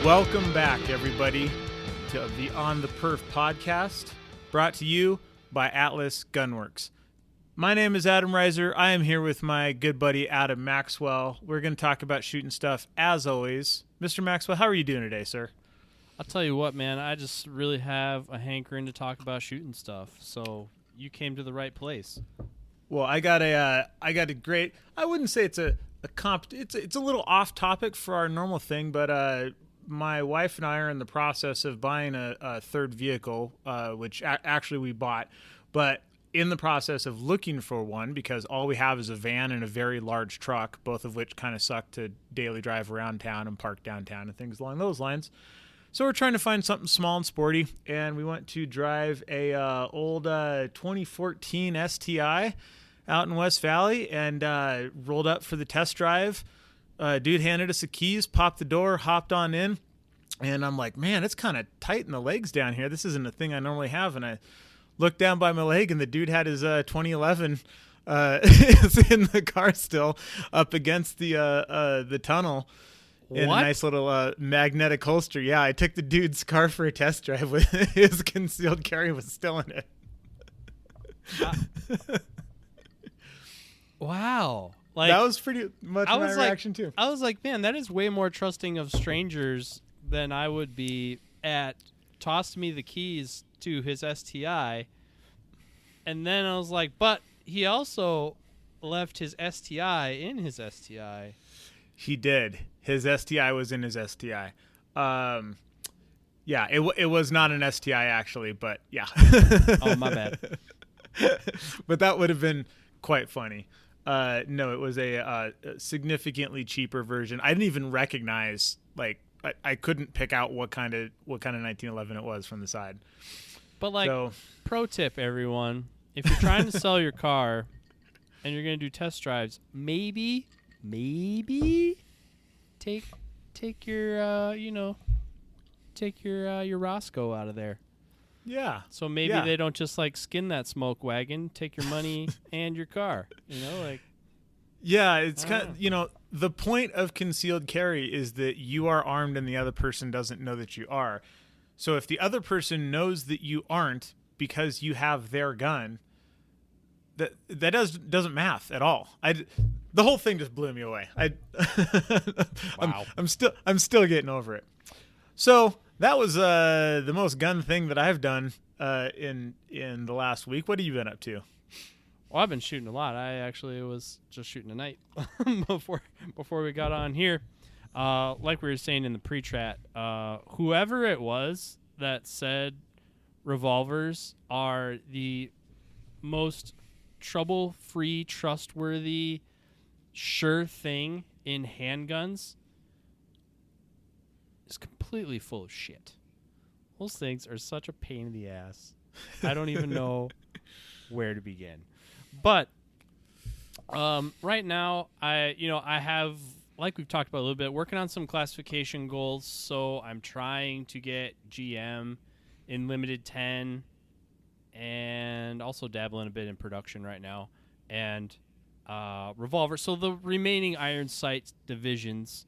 Welcome back, everybody, to the On the Perf podcast, brought to you by Atlas Gunworks. My name is Adam Riser. I am here with my good buddy Adam Maxwell. We're going to talk about shooting stuff, as always. Mr. Maxwell, how are you doing today, sir? I'll tell you what, man. I just really have a hankering to talk about shooting stuff, so you came to the right place. Well, I got a great. I wouldn't say it's a comp. It's a little off topic for our normal thing, but my wife and I are in the process of buying a third vehicle, which actually we bought, but in the process of looking for one because all we have is a van and a very large truck, both of which kind of suck to daily drive around town and park downtown and things along those lines. So we're trying to find something small and sporty, and we went to drive a old 2014 STI out in West Valley and rolled up for the test drive. Dude handed us the keys, popped the door, hopped on in, and I'm like, man, it's kind of tight in the legs down here. This isn't a thing I normally have, and I looked down by my leg, and the dude had his 2011 is in the car still up against the tunnel. In a nice little magnetic holster. Yeah, I took the dude's car for a test drive with his concealed carry was still in it. Wow. That was pretty much my reaction too. I was like, man, that is way more trusting of strangers than I would be at tossed me the keys to his STI. And then I was like, but he also left his STI in his STI. He did. His STI was in his STI. Yeah, it was not an STI actually, but yeah. Oh, my bad. But that would have been quite funny. No, it was a significantly cheaper version. I didn't even recognize, like, I couldn't pick out what kind of 1911 it was from the side. But pro tip, everyone, if you're trying to sell your car and you're going to do test drives, maybe take your your Roscoe out of there. Yeah. So maybe they don't just skin that smoke wagon, take your money and your car. Yeah, it's kind of, the point of concealed carry is that you are armed and the other person doesn't know that you are. So if the other person knows that you aren't because you have their gun, that doesn't math at all. The whole thing just blew me away. Wow. I'm still getting over it. So that was the most gun thing that I've done in the last week. What have you been up to? Well, I've been shooting a lot. I actually was just shooting tonight before we got on here. Like we were saying in the pre-chat, whoever it was that said revolvers are the most trouble-free, trustworthy, sure thing in handguns is completely full of shit. Those things are such a pain in the ass. I don't even know where to begin. But right now, I have, like we've talked about a little bit, working on some classification goals. So I'm trying to get GM in limited 10 and also dabbling a bit in production right now. And revolver. So the remaining iron sight divisions,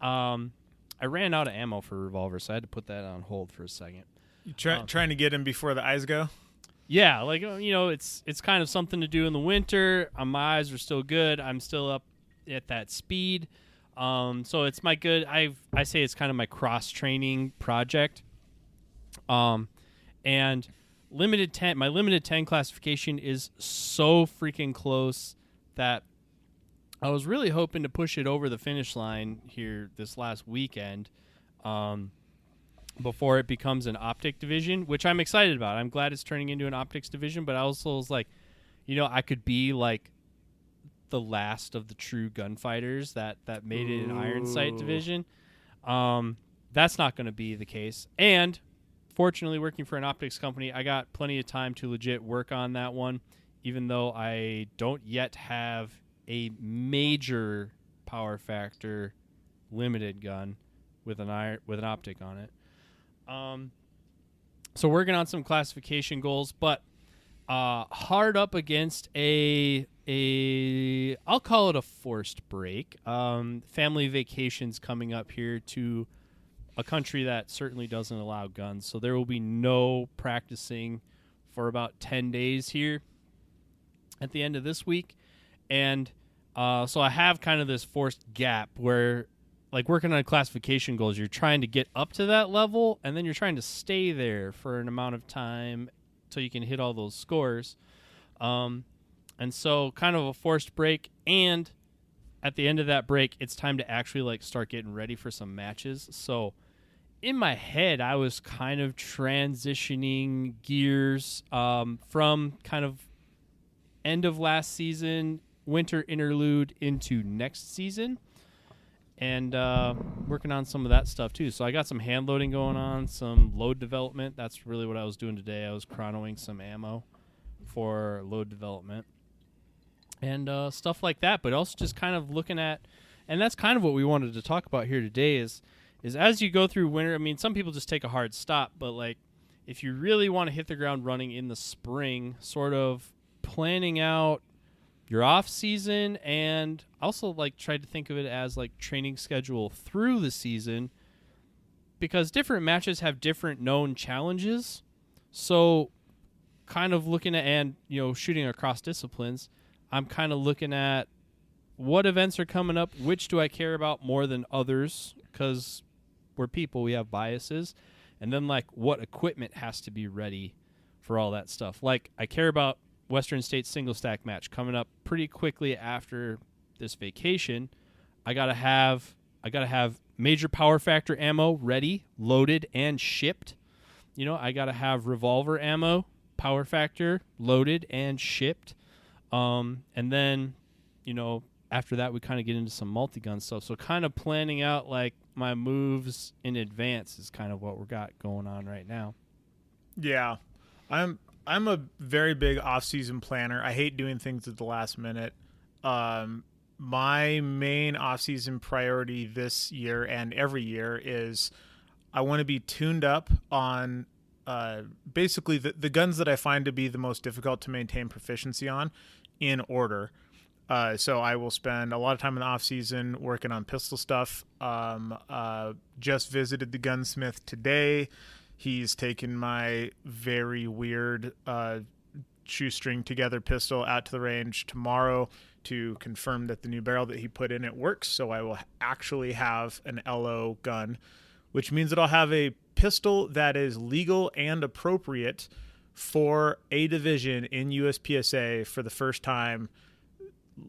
I ran out of ammo for revolver, so I had to put that on hold for a second. You trying to get him before the eyes go? Yeah, it's kind of something to do in the winter. My eyes are still good. I'm still up at that speed. So it's my good. I say it's kind of my cross training project. And limited 10. My limited 10 classification is so freaking close that I was really hoping to push it over the finish line here this last weekend. Before it becomes an optic division, which I'm excited about. I'm glad it's turning into an optics division, but I also was like, I could be like the last of the true gunfighters that made it an iron sight division. That's not going to be the case. And fortunately, working for an optics company, I got plenty of time to legit work on that one, even though I don't yet have a major power factor limited gun with an optic on it. So working on some classification goals, but hard up against I'll call it a forced break. Family vacations coming up here to a country that certainly doesn't allow guns, so there will be no practicing for about 10 days here at the end of this week. And so I have kind of this forced gap where, like, working on classification goals, you're trying to get up to that level, and then you're trying to stay there for an amount of time so you can hit all those scores. And so kind of a forced break, and at the end of that break, it's time to actually, like, start getting ready for some matches. So in my head, I was kind of transitioning gears from kind of end of last season, winter interlude, into next season, and working on some of that stuff too. So I got some hand loading going on, some load development. That's really what I was doing today. I was chronoing some ammo for load development and stuff like that, but also just kind of looking at, and that's kind of what we wanted to talk about here today is as you go through winter, I mean, some people just take a hard stop, but like if you really want to hit the ground running in the spring, sort of planning out your off season, and also like try to think of it as like training schedule through the season, because different matches have different known challenges. So kind of looking at, and shooting across disciplines, I'm kind of looking at what events are coming up, which do I care about more than others, because we're people, we have biases, and then like what equipment has to be ready for all that stuff. Like I care about Western States single stack match coming up pretty quickly after this vacation. I gotta have major power factor ammo ready, loaded, and shipped. I gotta have revolver ammo, power factor, loaded, and shipped. And then, after that we kind of get into some multi-gun stuff. So kind of planning out like my moves in advance is kind of what we got going on right now. Yeah. I'm a very big off-season planner. I hate doing things at the last minute. My main off-season priority this year and every year is I want to be tuned up on basically the guns that I find to be the most difficult to maintain proficiency on in order. So I will spend a lot of time in the off-season working on pistol stuff. Just visited the gunsmith today. He's taken my very weird shoestring together pistol out to the range tomorrow to confirm that the new barrel that he put in it works. So I will actually have an LO gun, which means that I'll have a pistol that is legal and appropriate for a division in USPSA for the first time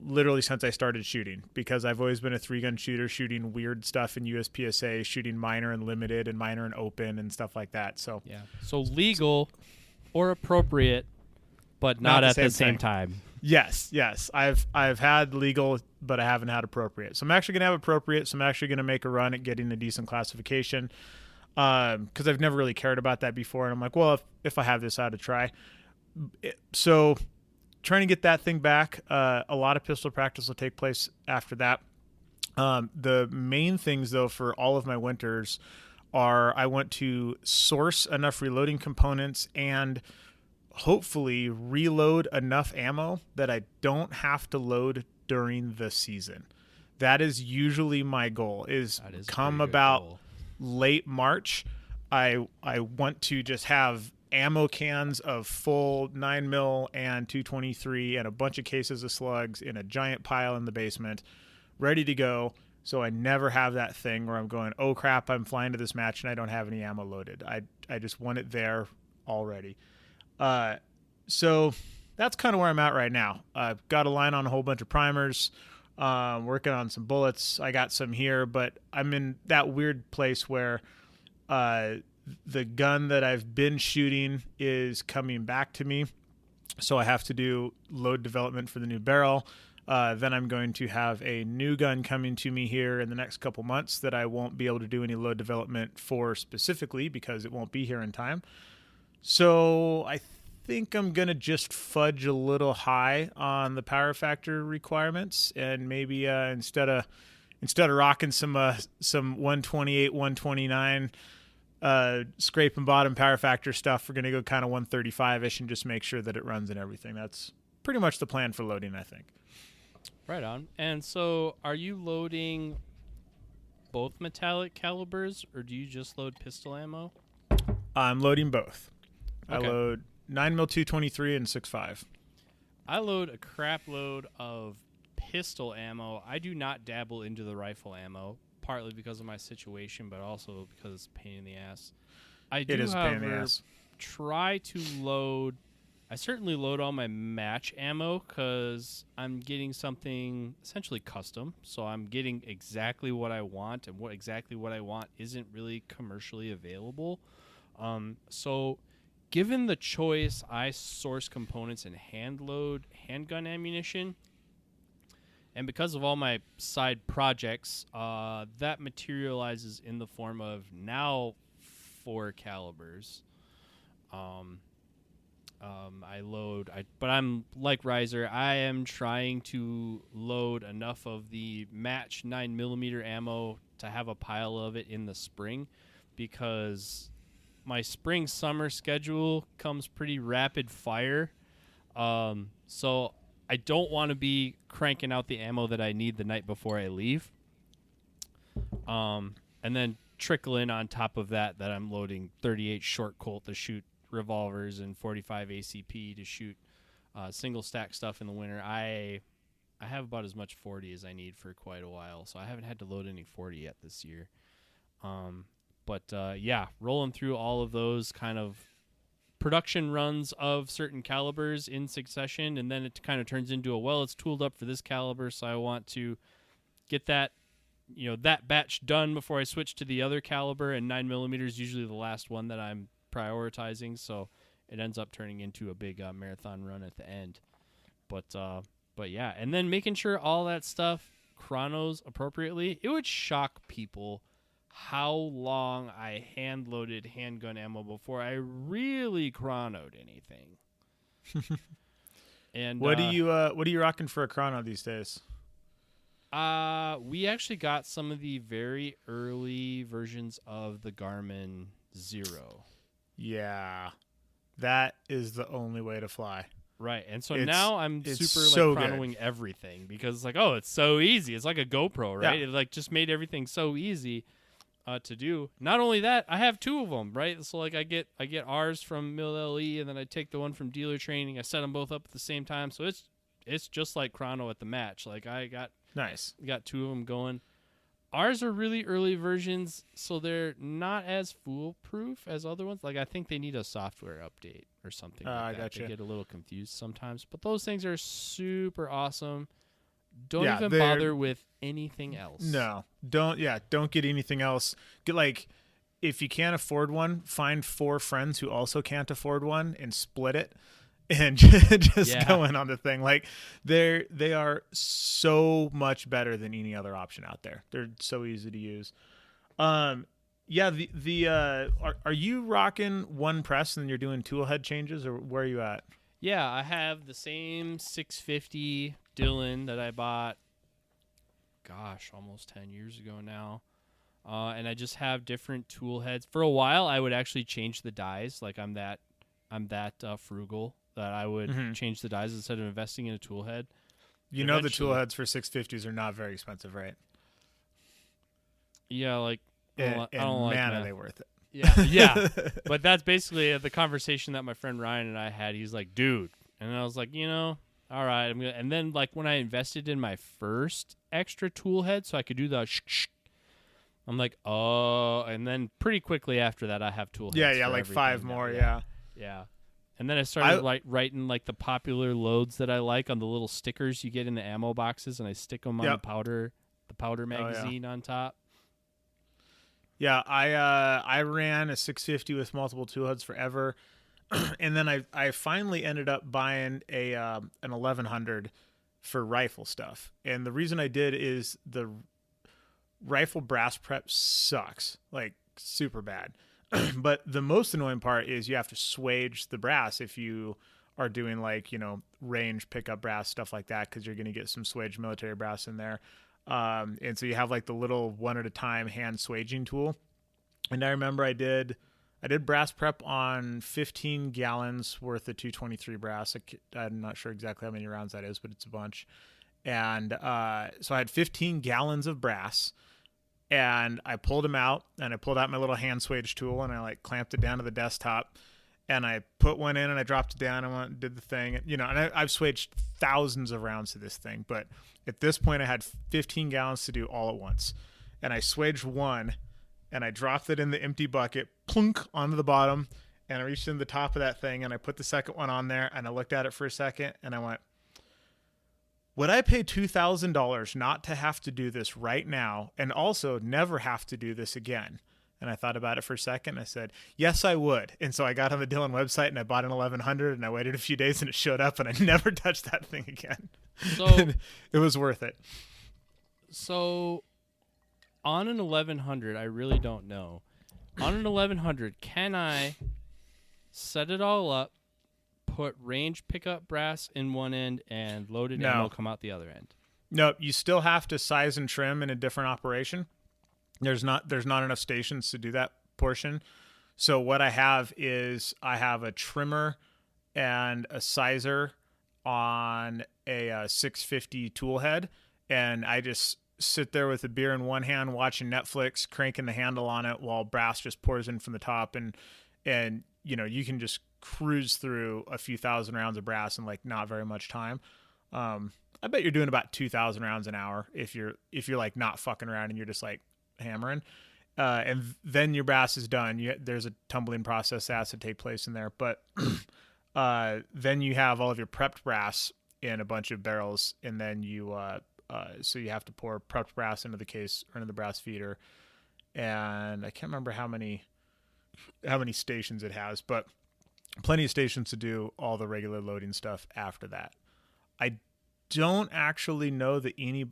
literally since I started shooting, because I've always been a 3-gun shooter shooting weird stuff in USPSA, shooting minor and limited and minor and open and stuff like that. So yeah, so legal or appropriate, but not at the same time. Yes. I've had legal, but I haven't had appropriate. So I'm actually gonna have appropriate. So I'm actually gonna make a run at getting a decent classification, because I've never really cared about that before. And I'm like, well, if I have this, I ought to try. So trying to get that thing back. A lot of pistol practice will take place after that. The main things, though, for all of my winters are I want to source enough reloading components and hopefully reload enough ammo that I don't have to load during the season. That is usually my goal, is come about late March. I want to just have ammo cans of full 9mm and 223 and a bunch of cases of slugs in a giant pile in the basement, ready to go. So I never have that thing where I'm going, oh crap, I'm flying to this match and I don't have any ammo loaded. I just want it there already. So that's kind of where I'm at right now. I've got a line on a whole bunch of primers, working on some bullets. I got some here, but I'm in that weird place where the gun that I've been shooting is coming back to me. So I have to do load development for the new barrel. Then I'm going to have a new gun coming to me here in the next couple months that I won't be able to do any load development for specifically because it won't be here in time. So I think I'm going to just fudge a little high on the power factor requirements, and maybe instead of rocking some 128, 129 scrape and bottom power factor stuff, we're going to go kind of 135-ish and just make sure that it runs and everything. That's pretty much the plan for loading, I think. Right on. And so are you loading both metallic calibers, or do you just load pistol ammo? I'm loading both. Okay. I load 9mm 223 and 6.5. I load a crap load of pistol ammo. I do not dabble into the rifle ammo, partly because of my situation, but also because it's a pain in the ass. I do, It is a pain in the however, ass. try to load. I certainly load all my match ammo because I'm getting something essentially custom. So I'm getting exactly what I want, and exactly what I want isn't really commercially available. So given the choice, I source components and hand load handgun ammunition. And because of all my side projects, that materializes in the form of now 4 calibers. But I'm like Riser. I am trying to load enough of the match 9mm ammo to have a pile of it in the spring, because my spring-summer schedule comes pretty rapid fire. So I don't want to be cranking out the ammo that I need the night before I leave. And then trickle in on top of that I'm loading 38 short Colt to shoot revolvers and 45 ACP to shoot single stack stuff in the winter. I have about as much 40 as I need for quite a while, so I haven't had to load any 40 yet this year. But rolling through all of those kind of production runs of certain calibers in succession, and then it kind of turns into it's tooled up for this caliber, so I want to get that batch done before I switch to the other caliber, and 9mm is usually the last one that I'm prioritizing, so it ends up turning into a big marathon run at the end. But yeah, and then making sure all that stuff chronos appropriately. It would shock people how long I hand-loaded handgun ammo before I really chronoed anything. And what are you rocking for a chrono these days? We actually got some of the very early versions of the Garmin Zero. Yeah, that is the only way to fly. Right, and so now I'm super so chronoing everything, because it's like, it's so easy. It's like a GoPro, right? Yeah. It just made everything so easy to do. Not only that, I have 2 of them, right? So I get ours from Mill LE, and then I take the one from Dealer Training. I set them both up at the same time, so it's just like chrono at the match. Like I got 2 of them going. Ours are really early versions, so they're not as foolproof as other ones. Like I think they need a software update or something like that. Gotcha. They get a little confused sometimes, but those things are super awesome. Don't even they're- bother with anything else. No, don't get anything else. Get if you can't afford one, find 4 friends who also can't afford one and split it, and just go in on the thing. Like they are so much better than any other option out there. They're so easy to use. Are you rocking one press and then you're doing tool head changes, or where are you at? Yeah, I have the same 650 Dylan that I bought, almost 10 years ago now. And I just have different tool heads. For a while, I would actually change the dies. Like I'm that frugal that I would change the dies instead of investing in a tool head. The tool heads for 650s are not very expensive, right? Yeah, I don't man, like are they worth it? Yeah. But that's basically the conversation that my friend Ryan and I had. He's like, dude. And I was like, all right. And then when I invested in my first extra tool head so I could do the I'm like, oh. And then pretty quickly after that, I have tool heads. Yeah, like 5 more, yeah. Yeah. And then I started writing the popular loads that I like on the little stickers you get in the ammo boxes, and I stick them on the powder magazine on top. Yeah, I ran a 650 with multiple tool heads forever, and then I finally ended up buying an 1100 for rifle stuff. And the reason I did is the rifle brass prep sucks, like super bad. But the most annoying part is you have to swage the brass if you are doing range pickup brass, stuff like that, because you're going to get some swaged military brass in there. And so you have the little one at a time hand swaging tool. And I remember I did brass prep on 15 gallons worth of 223 brass. I'm not sure exactly how many rounds that is, but it's a bunch. And so I had 15 gallons of brass. and I pulled them out, and I pulled out my little hand swage tool, and I like clamped it down to the desktop, and I put one in, and I dropped it down, and did the thing, and I've swaged thousands of rounds to this thing, but at this point I had 15 gallons to do all at once, and I swaged one, and I dropped it in the empty bucket, plunk, onto the bottom, and I reached in the top of that thing, and I put the second one on there, and I looked at it for a second, and I went, would I pay $2,000 not to have to do this right now, and also never have to do this again? And I thought about it for a second, and I said, yes, I would. And so I got on the Dillon website, and I bought an 1100, and I waited a few days, and it showed up, and I never touched that thing again. So it was worth it. So on an 1100, I really don't know. On an 1100, can I set it all up, put range pickup brass in one end, and loaded ammo come out the other end? No, you still have to size and trim in a different operation. There's not enough stations to do that portion. So what I have is I have a trimmer and a sizer on a 650 tool head, and I just sit there with a beer in one hand watching Netflix, cranking the handle on it while brass just pours in from the top, and you can just cruise through a few thousand rounds of brass in like not very much time. I bet you're doing about 2,000 rounds an hour if you're like not fucking around and you're just like hammering. And then your brass is done. There's a tumbling process that has to take place in there, but then you have all of your prepped brass in a bunch of barrels, and then so you have to pour prepped brass into the case or into the brass feeder. And I can't remember how many stations it has, but plenty of stations to do all the regular loading stuff after that. I don't actually know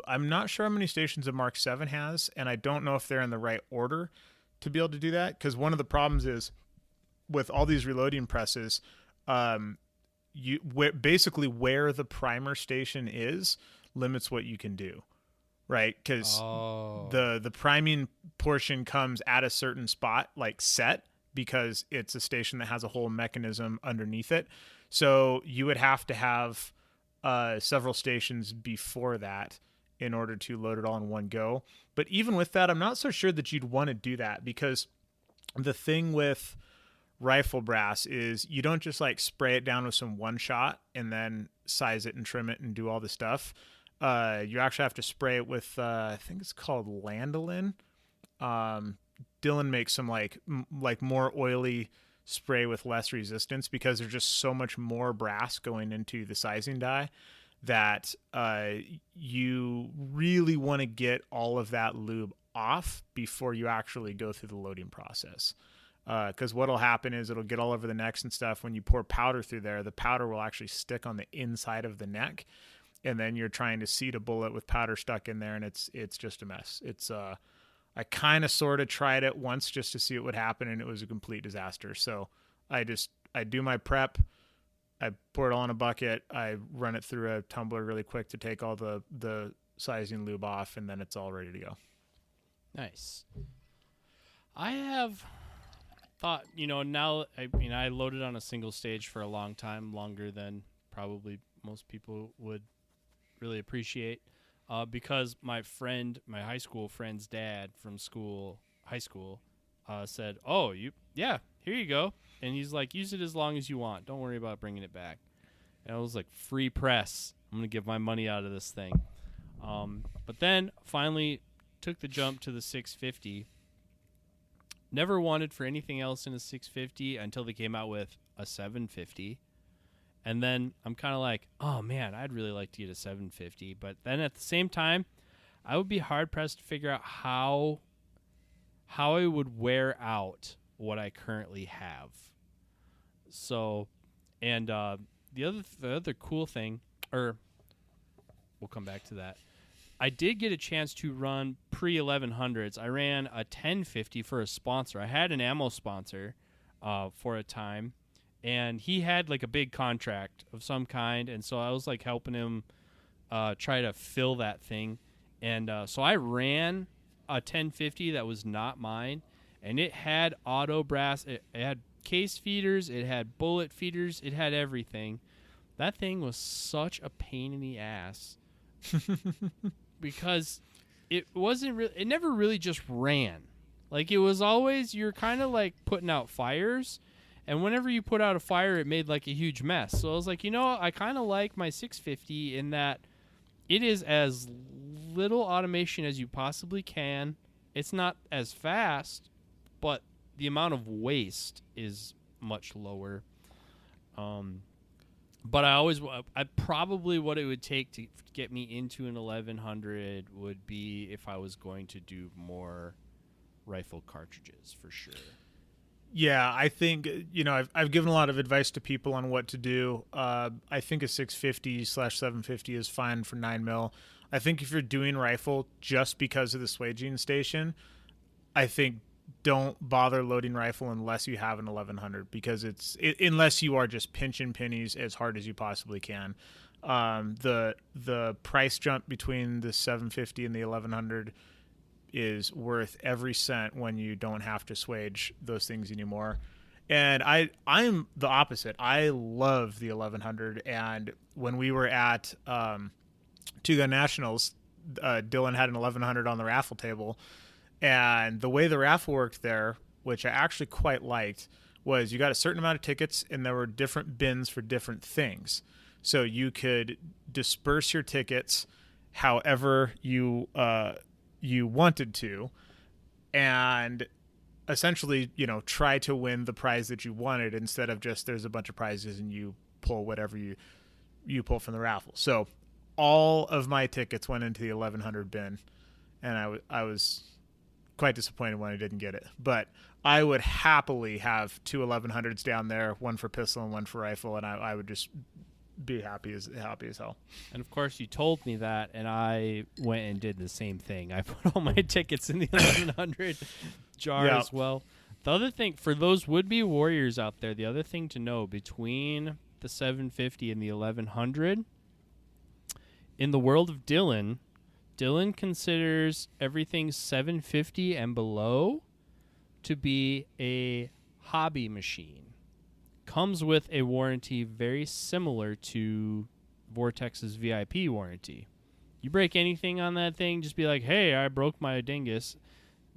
I'm not sure how many stations a Mark 7 has, and I don't know if they're in the right order to be able to do that, because one of the problems is with all these reloading presses, basically where the primer station is limits what you can do, right? Because the priming portion comes at a certain spot, like set, because it's a station that has a whole mechanism underneath it. So you would have to have several stations before that in order to load it all in one go. But even with that, I'm not so sure that you'd want to do that, because the thing with rifle brass is you don't just like spray it down with some one shot and then size it and trim it and do all the stuff. You actually have to spray it with, I think it's called Landolin. Dylan makes some like more oily spray with less resistance, because there's just so much more brass going into the sizing die that you really want to get all of that lube off before you actually go through the loading process. Because what'll happen is it'll get all over the necks and stuff. When you pour powder through there, the powder will actually stick on the inside of the neck, and then you're trying to seat a bullet with powder stuck in there, and it's just a mess. I kind of sort of tried it once just to see what would happen, and it was a complete disaster. So I do my prep. I pour it all in a bucket. I run it through a tumbler really quick to take all the sizing lube off, and then it's all ready to go. Nice. I have thought, now, I loaded on a single stage for a long time, longer than probably most people would really appreciate. Because my high school friend's dad from high school, said, here you go. And he's like, use it as long as you want. Don't worry about bringing it back. And I was like, free press. I'm going to give my money out of this thing. But then finally took the jump to the 650. Never wanted for anything else in a 650 until they came out with a 750. And then I'm kind of like, oh, man, I'd really like to get a 750. But then at the same time, I would be hard-pressed to figure out how I would wear out what I currently have. So, and the other cool thing, or we'll come back to that, I did get a chance to run pre-1100s. I ran a 1050 for a sponsor. I had an ammo sponsor for a time. And he had like a big contract of some kind, and so I was like helping him try to fill that thing. And so I ran a 1050 that was not mine, and it had auto brass. It had case feeders, it had bullet feeders, it had everything. That thing was such a pain in the ass because it wasn't really. It never really just ran. Like it was always you're kind of like putting out fires, and whenever you put out a fire, it made like a huge mess. So I was like, I kind of like my 650 in that it is as little automation as you possibly can. It's not as fast, but the amount of waste is much lower. But I probably what it would take to get me into an 1100 would be if I was going to do more rifle cartridges for sure. Yeah, I think, I've given a lot of advice to people on what to do. I think a 650/750 is fine for 9mm. I think if you're doing rifle just because of the swaging station, I think don't bother loading rifle unless you have an 1100 because unless you are just pinching pennies as hard as you possibly can. The price jump between the 750 and the 1100 is worth every cent when you don't have to swage those things anymore. And I'm the opposite. I love the 1100. And when we were at Two Gun Nationals, Dylan had an 1100 on the raffle table. And the way the raffle worked there, which I actually quite liked, was you got a certain amount of tickets and there were different bins for different things. So you could disperse your tickets however you wanted to, and essentially, try to win the prize that you wanted instead of just there's a bunch of prizes and you pull whatever you pull from the raffle. So all of my tickets went into the 1100 bin, and I was quite disappointed when I didn't get it. But I would happily have two 1100s down there, one for pistol and one for rifle, and I would just be happy as hell. And of course you told me that, and I went and did the same thing. I put all my tickets in the 1100 jar as well. The other thing for those would-be warriors out there, the other thing to know between the 750 and the 1100, in the world of Dylan considers everything 750 and below to be a hobby machine. Comes with a warranty very similar to Vortex's VIP warranty. You break anything on that thing, just be like, hey, I broke my dingus.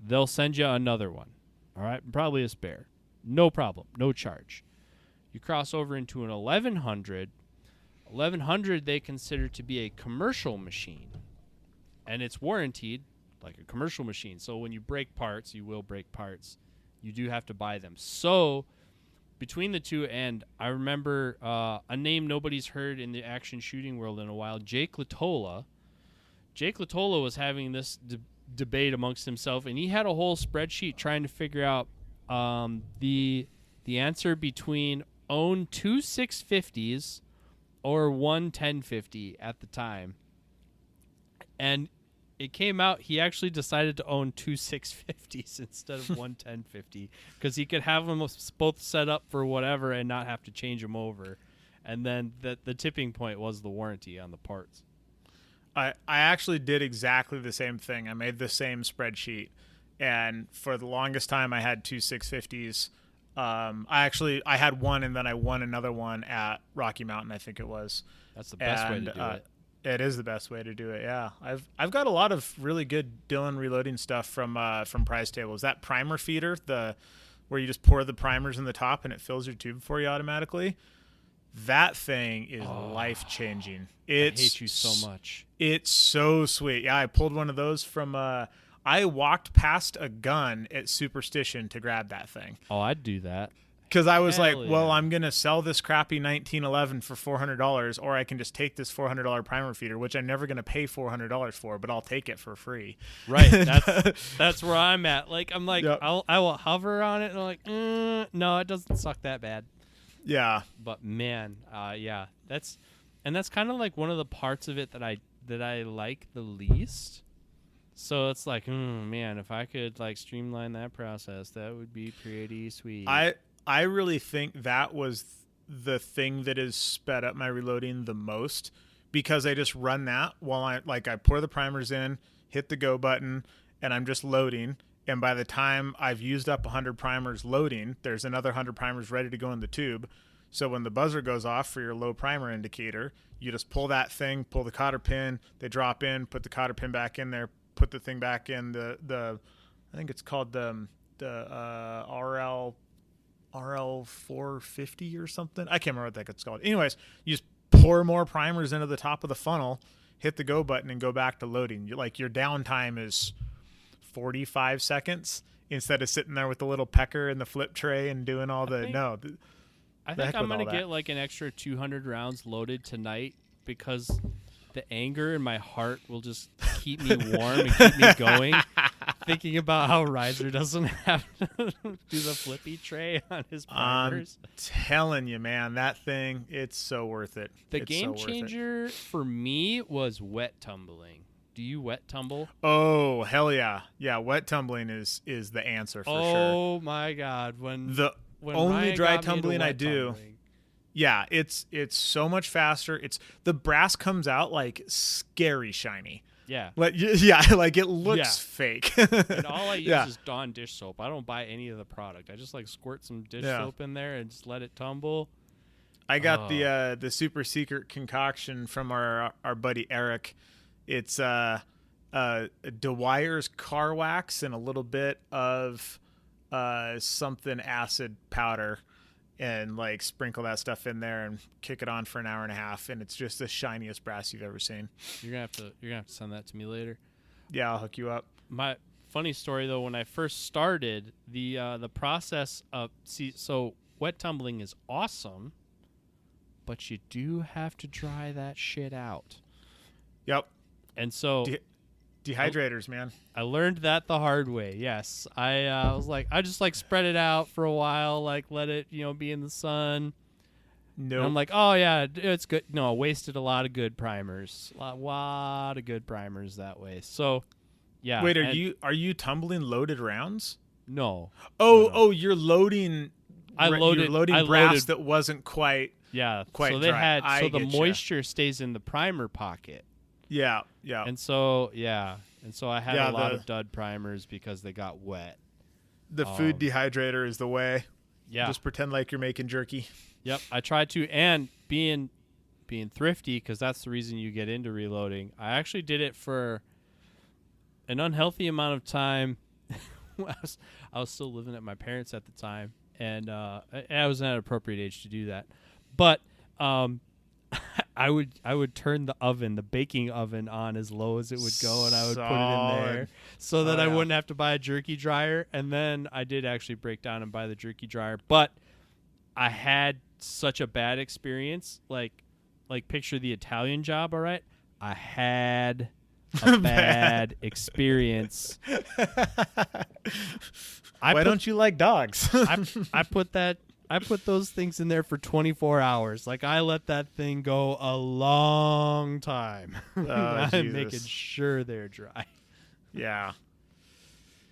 They'll send you another one. All right? Probably a spare. No problem. No charge. You cross over into an 1100. 1100 they consider to be a commercial machine. And it's warranted like a commercial machine. So when you break parts, you will break parts. You do have to buy them. So between the two, and I remember a name nobody's heard in the action shooting world in a while, Jake Latola. Jake Latola was having this debate amongst himself, and he had a whole spreadsheet trying to figure out the answer between own two 650s or one 1050 at the time. And it came out he actually decided to own two 650s instead of one 1050 because he could have them both set up for whatever and not have to change them over. And then the tipping point was the warranty on the parts. I actually did exactly the same thing. I made the same spreadsheet, and for the longest time I had two 650s. I had one, and then I won another one at Rocky Mountain, I think it was. That's the best way to do it. It is the best way to do it. Yeah, I've got a lot of really good Dylan reloading stuff from Prize Tables. That primer feeder, where you just pour the primers in the top and it fills your tube for you automatically. That thing is life changing. I hate you so much. It's so sweet. Yeah, I pulled one of those from. I walked past a gun at Superstition to grab that thing. Oh, I'd do that. Because I was well, I'm going to sell this crappy 1911 for $400, or I can just take this $400 primer feeder, which I'm never going to pay $400 for, but I'll take it for free. Right. That's where I'm at. Like, I'm like, yep. I will hover on it, and I'm like, no, it doesn't suck that bad. Yeah. But man, yeah, that's kind of like one of the parts of it that I like the least. So it's like, man, if I could like streamline that process, that would be pretty sweet. I really think that was the thing that has sped up my reloading the most, because I just run that while I pour the primers in, hit the go button, and I'm just loading. And by the time I've used up 100 primers loading, there's another 100 primers ready to go in the tube. So when the buzzer goes off for your low primer indicator, you just pull that thing, pull the cotter pin, they drop in, put the cotter pin back in there, put the thing back in the I think it's called the RL 450 or something. I can't remember what it's called. Anyways, you just pour more primers into the top of the funnel, hit the go button, and go back to loading. Your downtime is 45 seconds instead of sitting there with the little pecker and the flip tray and doing all the I think I'm going to get like an extra 200 rounds loaded tonight because the anger in my heart will just keep me warm and keep me going. Thinking about how Riser doesn't have to do the flippy tray on his primers. I'm telling you, man, that thing, it's so worth it. The game changer for me was wet tumbling. Do you wet tumble? Oh, hell yeah. Yeah, wet tumbling is the answer for sure. Oh, my God. When only Ryan dry got me tumbling into I wet do. tumbling. Yeah, it's so much faster. The brass comes out like scary shiny. Yeah. Like it looks fake. And all I use is Dawn dish soap. I don't buy any of the product. I just squirt some dish soap in there and just let it tumble. I got the super secret concoction from our buddy Eric. It's Dwyer's car wax and a little bit of something acid powder, and sprinkle that stuff in there and kick it on for an hour and a half, and it's just the shiniest brass you've ever seen. You're gonna have to send that to me later. Yeah, I'll hook you up. My funny story though, when I first started the process of so wet tumbling is awesome, but you do have to dry that shit out. Yep. And so dehydrators, man. I learned that the hard way. Yes, I was I just spread it out for a while, let it be in the sun. No, I'm oh yeah, it's good. No, I wasted a lot of good primers, a lot of good primers that way. So yeah. Wait, are you tumbling loaded rounds? No. Oh, you're loading. You're loading brass that wasn't quite. Yeah. Quite so they dry. had the moisture stays in the primer pocket. Yeah. And so I had a lot of dud primers because they got wet. The food dehydrator is the way. Yeah. Just pretend like you're making jerky. Yep. I tried to, and being thrifty, because that's the reason you get into reloading. I actually did it for an unhealthy amount of time. I was still living at my parents' at the time, and I was at an appropriate age to do that. But I would turn the baking oven on as low as it would go, and I would put it in there so that I wouldn't have to buy a jerky dryer. And then I did actually break down and buy the jerky dryer, but I had such a bad experience. Like picture the Italian Job, all right? I had a bad experience. Why don't you like dogs? I put those things in there for 24 hours. I let that thing go a long time. I'm making sure they're dry. Yeah.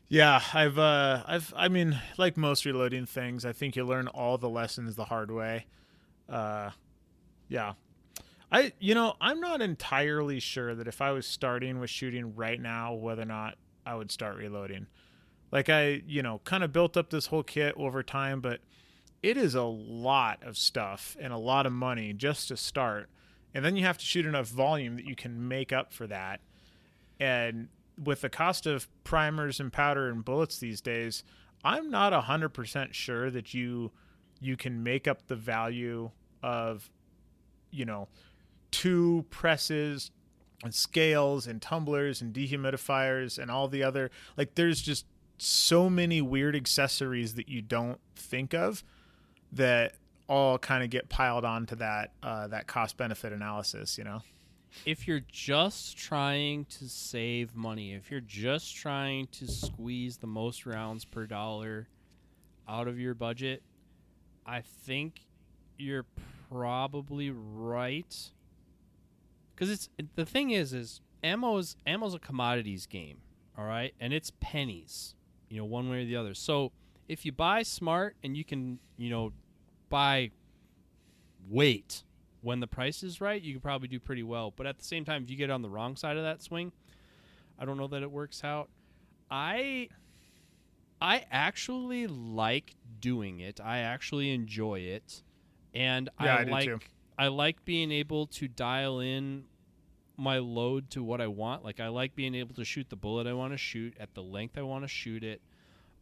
Yeah, I mean, like most reloading things, I think you learn all the lessons the hard way. Yeah. I'm not entirely sure that if I was starting with shooting right now, whether or not I would start reloading. I kind of built up this whole kit over time, but it is a lot of stuff and a lot of money just to start. And then you have to shoot enough volume that you can make up for that. And with the cost of primers and powder and bullets these days, I'm not 100% sure that you can make up the value of, 2 presses and scales and tumblers and dehumidifiers and all the other, there's just so many weird accessories that you don't think of that all kind of get piled onto that cost benefit analysis, If you're just trying to save money, if you're just trying to squeeze the most rounds per dollar out of your budget, I think you're probably right. Because the thing is ammo's a commodities game, all right, and it's pennies, one way or the other. So if you buy smart and you can, buy weight when the price is right, you can probably do pretty well. But at the same time, if you get on the wrong side of that swing, I don't know that it works out. I actually like doing it. I actually enjoy it, and I do too. I like being able to dial in my load to what I want. Like I like being able to shoot the bullet I want to shoot at the length I want to shoot it.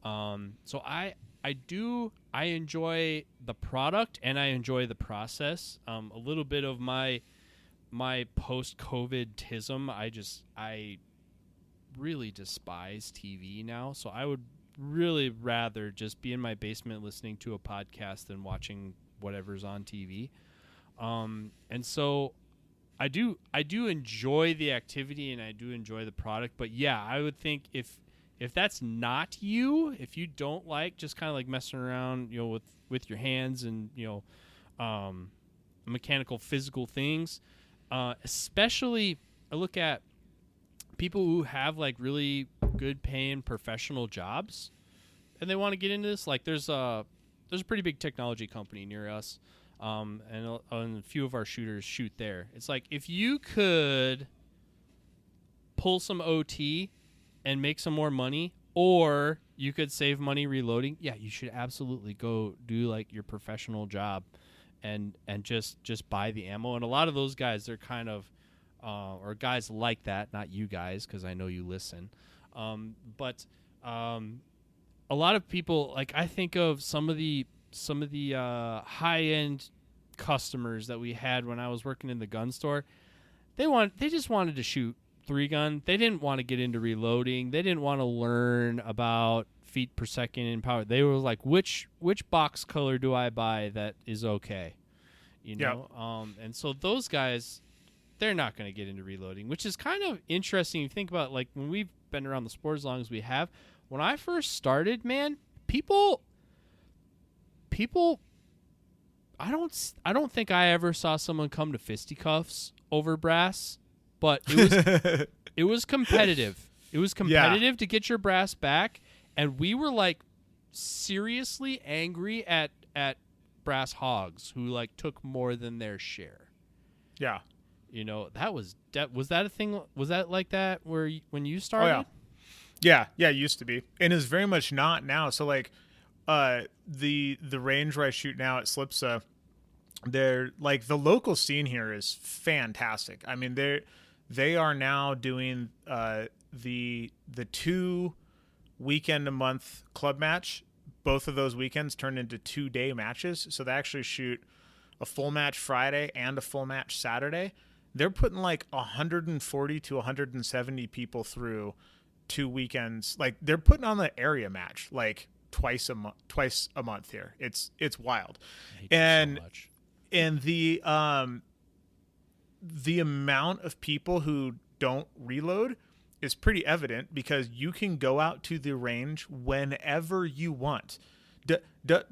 So I enjoy the product and I enjoy the process. A little bit of my post-COVID-tism, I really despise TV now. So I would really rather just be in my basement listening to a podcast than watching whatever's on TV. And so I do enjoy the activity and I do enjoy the product. But yeah, I would think if that's not you, if you don't like just kind of like messing around, with your hands and, mechanical, physical things, especially I look at people who have like really good paying professional jobs and they want to get into this. Like there's a pretty big technology company near us. And a few of our shooters shoot there. It's like if you could pull some OT and make some more money, or you could save money reloading, yeah, you should absolutely go do like your professional job and just buy the ammo. And a lot of those guys, they're kind of or guys like that, not you guys, because I know you listen. But a lot of people, like I think of some of the high-end customers that we had when I was working in the gun store. They just wanted to shoot 3-gun. They didn't want to get into reloading. They didn't want to learn about feet per second in power. They were like, which box color do I buy that is okay? Yep. And so those guys, they're not going to get into reloading, which is kind of interesting. You think about like when we've been around the sport as long as we have. When I first started, man, people I don't think I ever saw someone come to fisticuffs over brass, but it was competitive. It was competitive to get your brass back, and we were like seriously angry at brass hogs who like took more than their share. Yeah. Was that a thing? Was that like that when you started? Oh, yeah. Yeah, it used to be. And it's very much not now. So like the range where I shoot now at Slipsa, they're like the local scene here is fantastic. I mean, they are now doing the 2 weekend a month club match. Both of those weekends turned into 2-day matches. So they actually shoot a full match Friday and a full match Saturday. They're putting like 140 to 170 people through 2 weekends. Like they're putting on the area match like twice a month here. It's wild. I hate you so much. And the amount of people who don't reload is pretty evident because you can go out to the range whenever you want.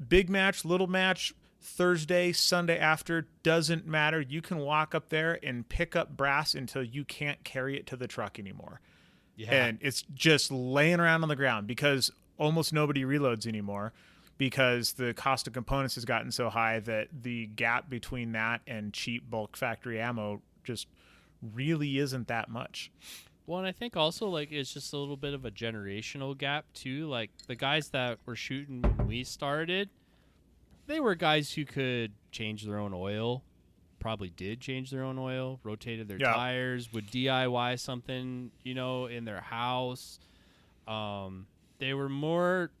Big match, little match, Thursday, Sunday after, doesn't matter. You can walk up there and pick up brass until you can't carry it to the truck anymore. Yeah. And it's just laying around on the ground because almost nobody reloads anymore because the cost of components has gotten so high that the gap between that and cheap bulk factory ammo just really isn't that much. Well, and I think also like it's just a little bit of a generational gap too. Like the guys that were shooting when we started, they were guys who could change their own oil, probably did change their own oil, rotated their tires, would DIY something, in their house. They were more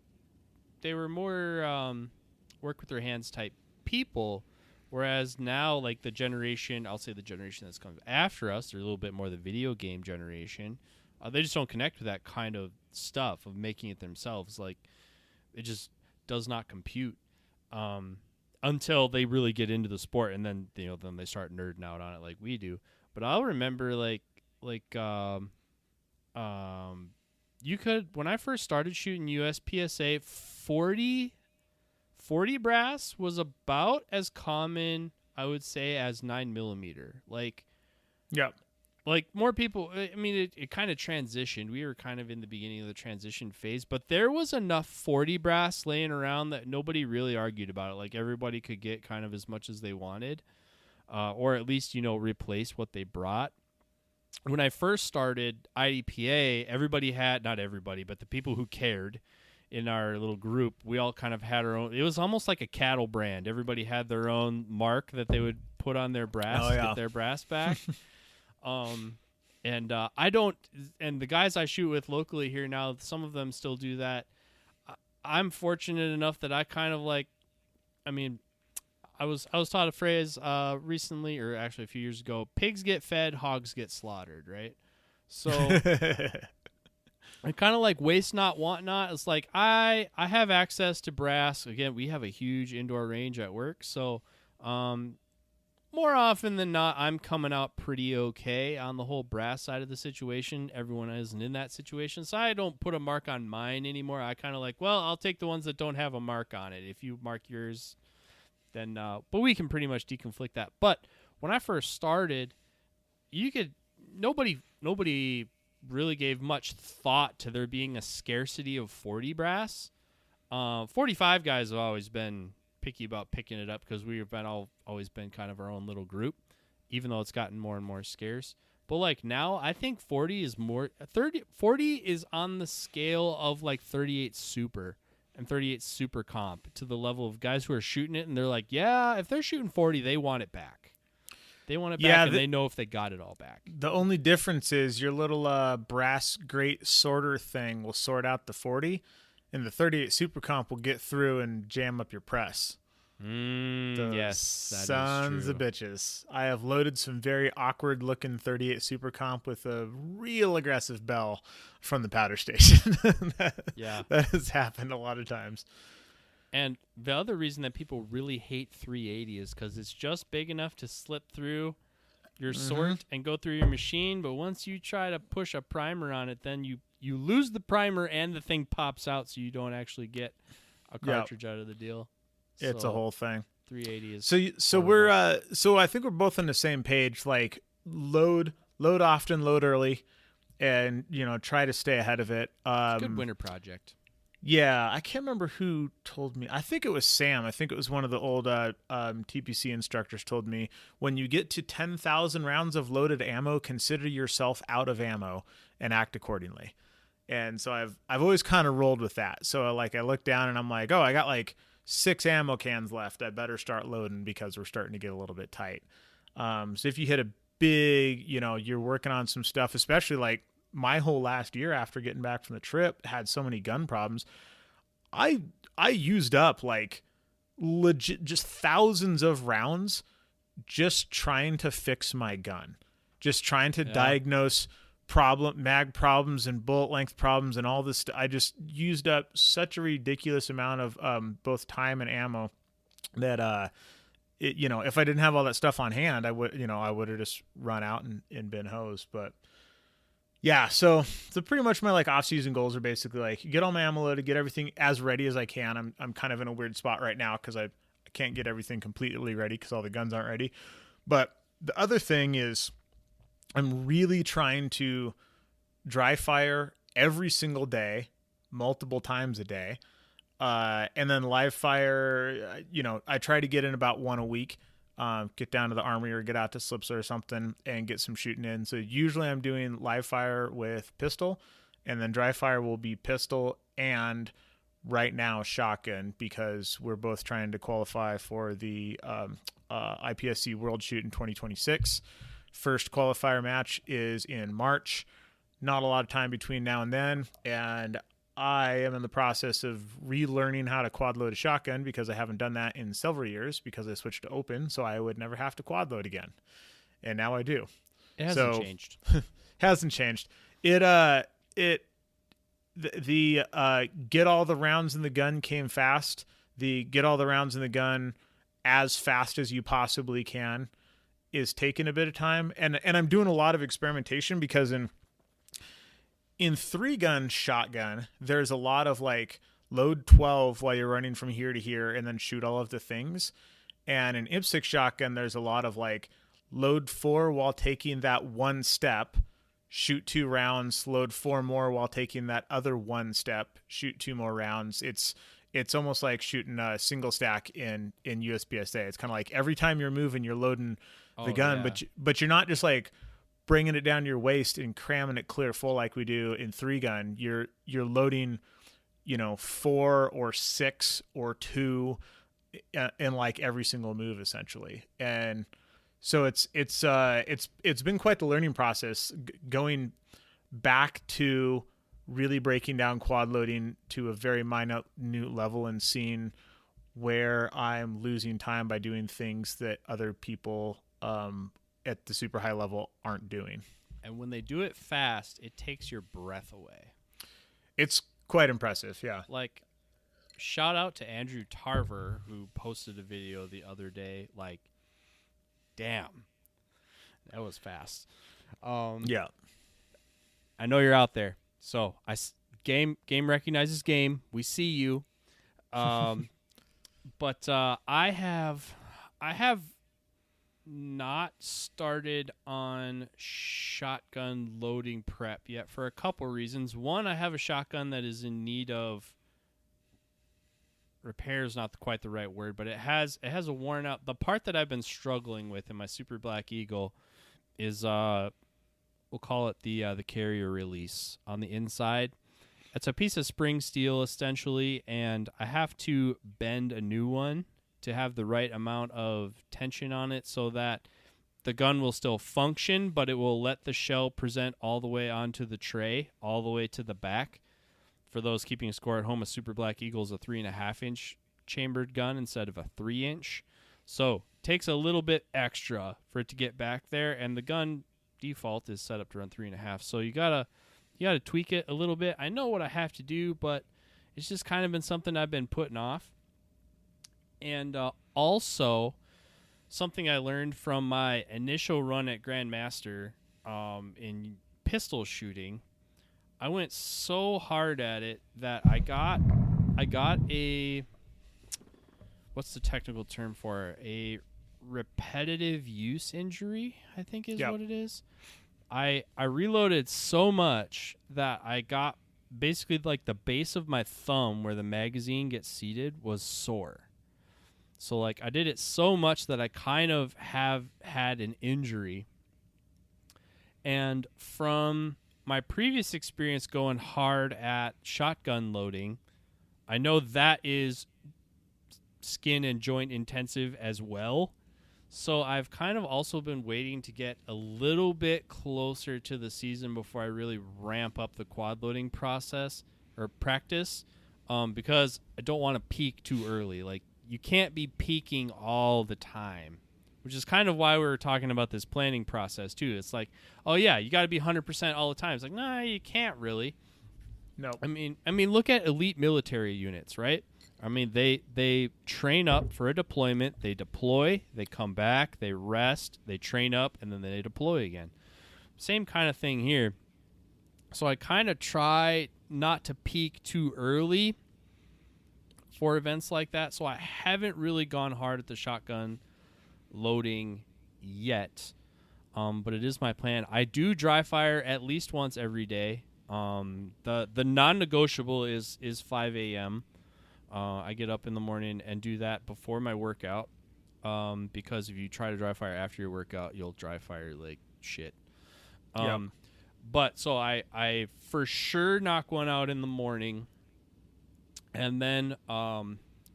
work with their hands type people, whereas now like the generation that's come after us, they're a little bit more the video game generation. They just don't connect with that kind of stuff of making it themselves. Like it just does not compute until they really get into the sport, and then then they start nerding out on it like we do. But I'll remember you could, when I first started shooting USPSA, 40 brass was about as common, I would say, as 9mm. Like more people, I mean, it kind of transitioned. We were kind of in the beginning of the transition phase, but there was enough 40 brass laying around that nobody really argued about it. Like everybody could get kind of as much as they wanted, or at least, replace what they brought. When I first started IDPA, everybody had, not everybody, but the people who cared in our little group, we all kind of had our own. It was almost like a cattle brand. Everybody had their own mark that they would put on their brass to get their brass back. And I don't, and the guys I shoot with locally here now, some of them still do that. I'm fortunate enough that I kind of like, I mean, I was taught a phrase recently, or actually a few years ago: pigs get fed, hogs get slaughtered, right? So I kind of like waste not, want not. It's like I have access to brass. Again, we have a huge indoor range at work, so more often than not, I'm coming out pretty okay on the whole brass side of the situation. Everyone isn't in that situation, so I don't put a mark on mine anymore. I kind of like, well, I'll take the ones that don't have a mark on it. If you mark yours, then but we can pretty much deconflict that. But when I first started, nobody really gave much thought to there being a scarcity of 40 brass. 45 guys have always been picky about picking it up because we've been always been kind of our own little group, even though it's gotten more and more scarce. But like now, I think 40 is more 40 is on the scale of like 38 Super and 38 Super Comp, to the level of guys who are shooting it and they're like, yeah, if they're shooting 40, they want it back. They want it back, and they know if they got it all back. The only difference is your little brass grate sorter thing will sort out the 40, and the 38 Super Comp will get through and jam up your press. Yes, that sons is true. of bitches. I have loaded some very awkward looking 38 Super Comp with a real aggressive bell from the powder station. That has happened a lot of times. And the other reason that people really hate 380 is because it's just big enough to slip through your sort and go through your machine. But once you try to push a primer on it, then you lose the primer and the thing pops out, so you don't actually get a cartridge out of the deal. It's a whole thing. 380 is so we're so I think we're both on the same page. Like load often, load early, and try to stay ahead of it. It's a good winter project. Yeah, I can't remember who told me. I think it was Sam. I think it was one of the old TPC instructors told me, when you get to 10,000 rounds of loaded ammo, consider yourself out of ammo and act accordingly. And so I've always kind of rolled with that. So like I look down and I'm like, oh, I got like 6 ammo cans left. I better start loading because we're starting to get a little bit tight. So if you hit a big, you're working on some stuff, especially like my whole last year after getting back from the trip, had so many gun problems. I used up like legit just thousands of rounds just trying to fix my gun, just trying to diagnose mag problems and bullet length problems and all this. I just used up such a ridiculous amount of both time and ammo that if I didn't have all that stuff on hand, I would have just run out and been hosed. But yeah, so pretty much my like off-season goals are basically like get all my ammo loaded, get everything as ready as I can. I'm kind of in a weird spot right now because I can't get everything completely ready because all the guns aren't ready. But the other thing is I'm really trying to dry fire every single day, multiple times a day, and then live fire. I try to get in about one a week. Get down to the armory or get out to Slipsa or something and get some shooting in. So usually I'm doing live fire with pistol, and then dry fire will be pistol and right now shotgun, because we're both trying to qualify for the IPSC World Shoot in 2026. First qualifier match is in March. Not a lot of time between now and then, and I am in the process of relearning how to quad load a shotgun because I haven't done that in several years because I switched to open, so I would never have to quad load again. And now I do. It hasn't changed. Hasn't changed. The get all the rounds in the gun came fast. The get all the rounds in the gun as fast as you possibly can is taking a bit of time. And I'm doing a lot of experimentation because in 3-gun shotgun, there's a lot of like load 12 while you're running from here to here and then shoot all of the things. And in IPSC shotgun, there's a lot of like load 4 while taking that one step, shoot 2 rounds, load 4 more while taking that other one step, shoot 2 more rounds. It's almost like shooting a single stack in USPSA. It's kind of like every time you're moving, you're loading the gun, but you're not just like bringing it down to your waist and cramming it clear full like we do in 3-gun. You're loading, 4 or 6 or 2 in like every single move essentially. And So it's been quite the learning process going back to really breaking down quad loading to a very minute level and seeing where I'm losing time by doing things that other people at the super high level aren't doing. And when they do it fast, it takes your breath away. It's quite impressive, yeah. Like, shout out to Andrew Tarver, who posted a video the other day. Like, damn, that was fast. Yeah. I know you're out there. So game recognizes game. We see you. But I have not started on shotgun loading prep yet for a couple reasons. One, I have a shotgun that is in need of repair is not quite the right word, but it has a worn out. The part that I've been struggling with in my Super Black Eagle is we'll call it the carrier release on the inside. It's a piece of spring steel essentially, and I have to bend a new one to have the right amount of tension on it so that the gun will still function, but it will let the shell present all the way onto the tray, all the way to the back. For those keeping score at home, a Super Black Eagle is a 3.5-inch chambered gun instead of a 3-inch. So it takes a little bit extra for it to get back there, and the gun default is set up to run 3.5. So you gotta tweak it a little bit. I know what I have to do, but it's just kind of been something I've been putting off. And also, something I learned from my initial run at Grandmaster in pistol shooting, I went so hard at it that I got a, what's the technical term for it? A repetitive use injury, I think is what it is. I reloaded so much that I got basically like the base of my thumb where the magazine gets seated was sore. So like I did it so much that I kind of have had an injury. And from my previous experience going hard at shotgun loading, I know that is skin and joint intensive as well. So I've kind of also been waiting to get a little bit closer to the season before I really ramp up the quad loading process or practice, because I don't want to peak too early. Like, you can't be peaking all the time, which is kind of why we were talking about this planning process too. It's like, oh yeah, you got to be 100% all the time. It's like, nah, you can't really. No. I mean, look at elite military units, right? I mean, they train up for a deployment, they deploy, they come back, they rest, they train up, and then they deploy again. Same kind of thing here. So I kind of try not to peak too early for events like that. So I haven't really gone hard at the shotgun loading yet, but it is my plan. I do dry fire at least once every day. The non-negotiable is 5 a.m. I get up in the morning and do that before my workout, because if you try to dry fire after your workout, you'll dry fire like shit. But so I for sure knock one out in the morning, and then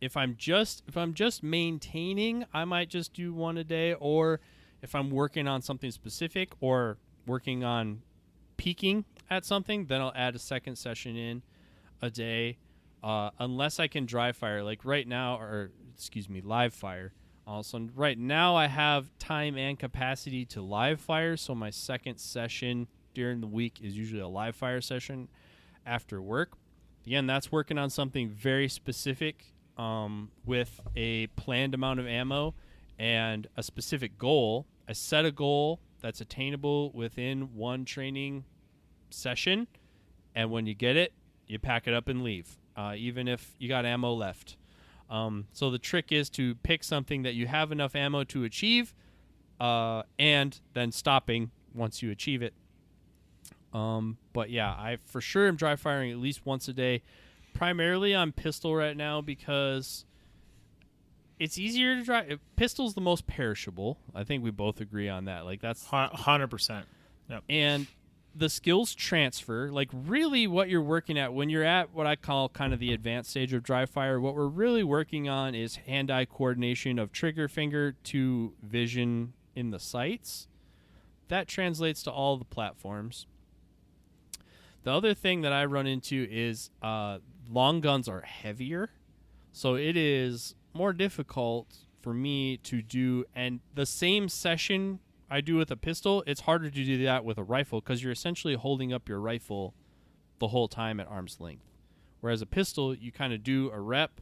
if I'm just maintaining, I might just do one a day, or if I'm working on something specific or working on peaking at something, then I'll add a second session in a day, unless I can dry fire, like right now, or excuse me, live fire. Also, right now I have time and capacity to live fire, so my second session during the week is usually a live fire session after work. Again, that's working on something very specific, with a planned amount of ammo and a specific goal. I set a goal that's attainable within one training session, and when you get it, you pack it up and leave, even if you got ammo left. So the trick is to pick something that you have enough ammo to achieve, and then stopping once you achieve it. But yeah, I for sure am dry firing at least once a day, primarily on pistol right now because it's easier to dry. Pistol's the most perishable. I think we both agree on that. Like, that's 100%. Yep. And the skills transfer, like really what you're working at when you're at what I call kind of the advanced stage of dry fire, what we're really working on is hand-eye coordination of trigger finger to vision in the sights. That translates to all the platforms. The other thing that I run into is long guns are heavier, so it is more difficult for me to do. And the same session I do with a pistol, it's harder to do that with a rifle because you're essentially holding up your rifle the whole time at arm's length. Whereas a pistol, you kind of do a rep,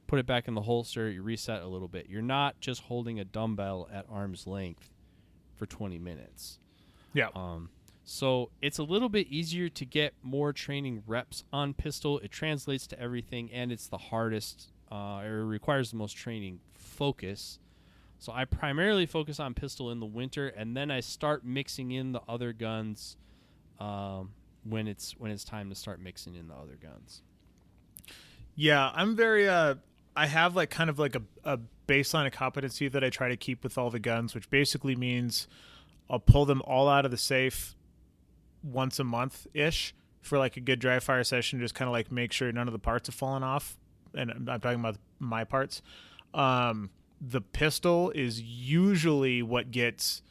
put it back in the holster, you reset a little bit. You're not just holding a dumbbell at arm's length for 20 minutes. Yeah. So it's a little bit easier to get more training reps on pistol. It translates to everything, and it's the hardest. It requires the most training focus. So I primarily focus on pistol in the winter, and then I start mixing in the other guns when it's time to start mixing in the other guns. Yeah, I'm very I have like kind of like a baseline of competency that I try to keep with all the guns, which basically means I'll pull them all out of the safe once a month ish for like a good dry fire session, just kind of like make sure none of the parts have fallen off. And I'm talking about my parts. The pistol is usually what gets,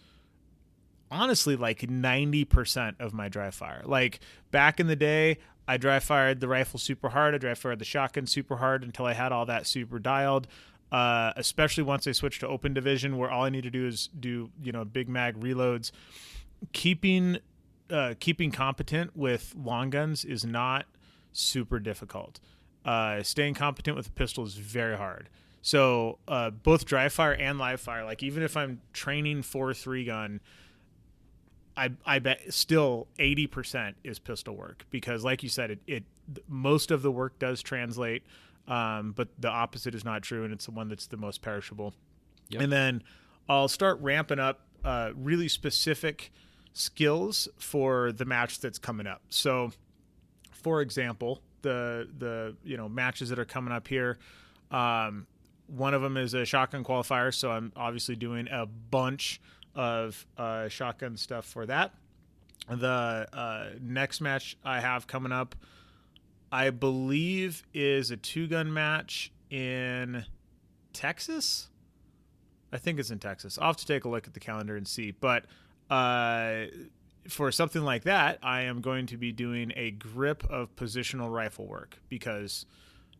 honestly, like 90% of my dry fire. Like back in the day, I dry fired the rifle super hard. I dry fired the shotgun super hard until I had all that super dialed. Especially once I switched to open division, where all I need to do is do big mag reloads. Keeping competent with long guns is not super difficult. Staying competent with a pistol is very hard. So both dry fire and live fire, like even if I'm training for 3-gun, I bet still 80% is pistol work, because like you said, it most of the work does translate, but the opposite is not true, and it's the one that's the most perishable. Yep. And then I'll start ramping up really specific skills for the match that's coming up. So for example, the matches that are coming up here, one of them is a shotgun qualifier, so I'm obviously doing a bunch of shotgun stuff for that. The next match I have coming up, I believe, is a 2-gun match in Texas. I think it's in Texas. I'll have to take a look at the calendar and see. But for something like that, I am going to be doing a grip of positional rifle work, because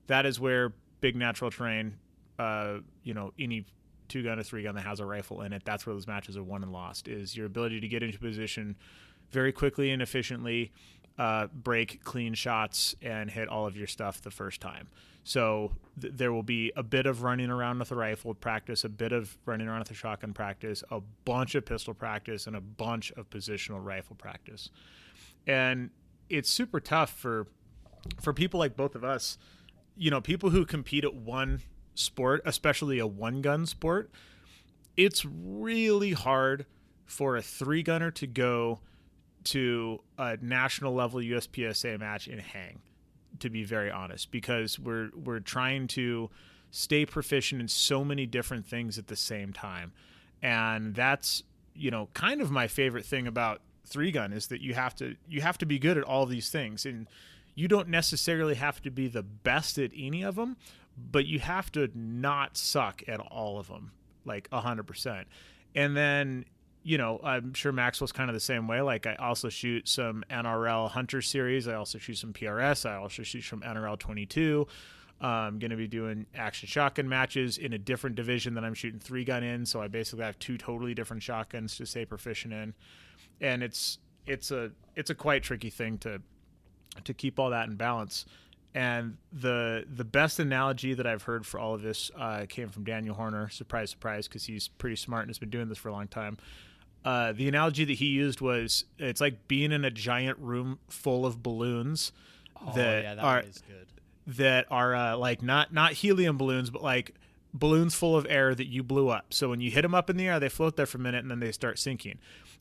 that is where big natural terrain, any 2-gun or 3-gun that has a rifle in it, that's where those matches are won and lost, is your ability to get into position very quickly and efficiently, break clean shots, and hit all of your stuff the first time. So there will be a bit of running around with a rifle practice, a bit of running around with a shotgun practice, a bunch of pistol practice, and a bunch of positional rifle practice. And it's super tough for people like both of us, people who compete at one sport, especially a 1-gun sport. It's really hard for a 3-gunner to go to a national level USPSA match and hang, to be very honest, because we're trying to stay proficient in so many different things at the same time. And that's, kind of my favorite thing about 3-gun, is that you have to be good at all these things, and you don't necessarily have to be the best at any of them, but you have to not suck at all of them, like 100%. And then, I'm sure Maxwell's kind of the same way. Like, I also shoot some NRL Hunter Series. I also shoot some PRS. I also shoot some NRL 22. I'm going to be doing action shotgun matches in a different division that I'm shooting 3-gun in. So I basically have 2 totally different shotguns to stay proficient in. And it's a quite tricky thing to keep all that in balance. And the best analogy that I've heard for all of this came from Daniel Horner. Surprise, surprise, because he's pretty smart and has been doing this for a long time. The analogy that he used was, it's like being in a giant room full of balloons that is good. That are like not helium balloons, but like balloons full of air that you blew up. So when you hit them up in the air, they float there for a minute and then they start sinking.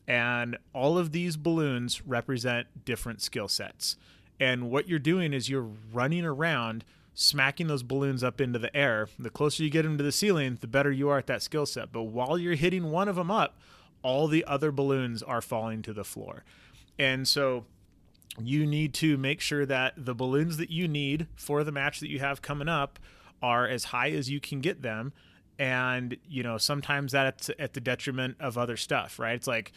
And all of these balloons represent different skill sets. And what you're doing is you're running around, smacking those balloons up into the air. The closer you get them to the ceiling, the better you are at that skill set. But while you're hitting one of them up, all the other balloons are falling to the floor. And so you need to make sure that the balloons that you need for the match that you have coming up are as high as you can get them, And, sometimes that's at the detriment of other stuff, right? It's like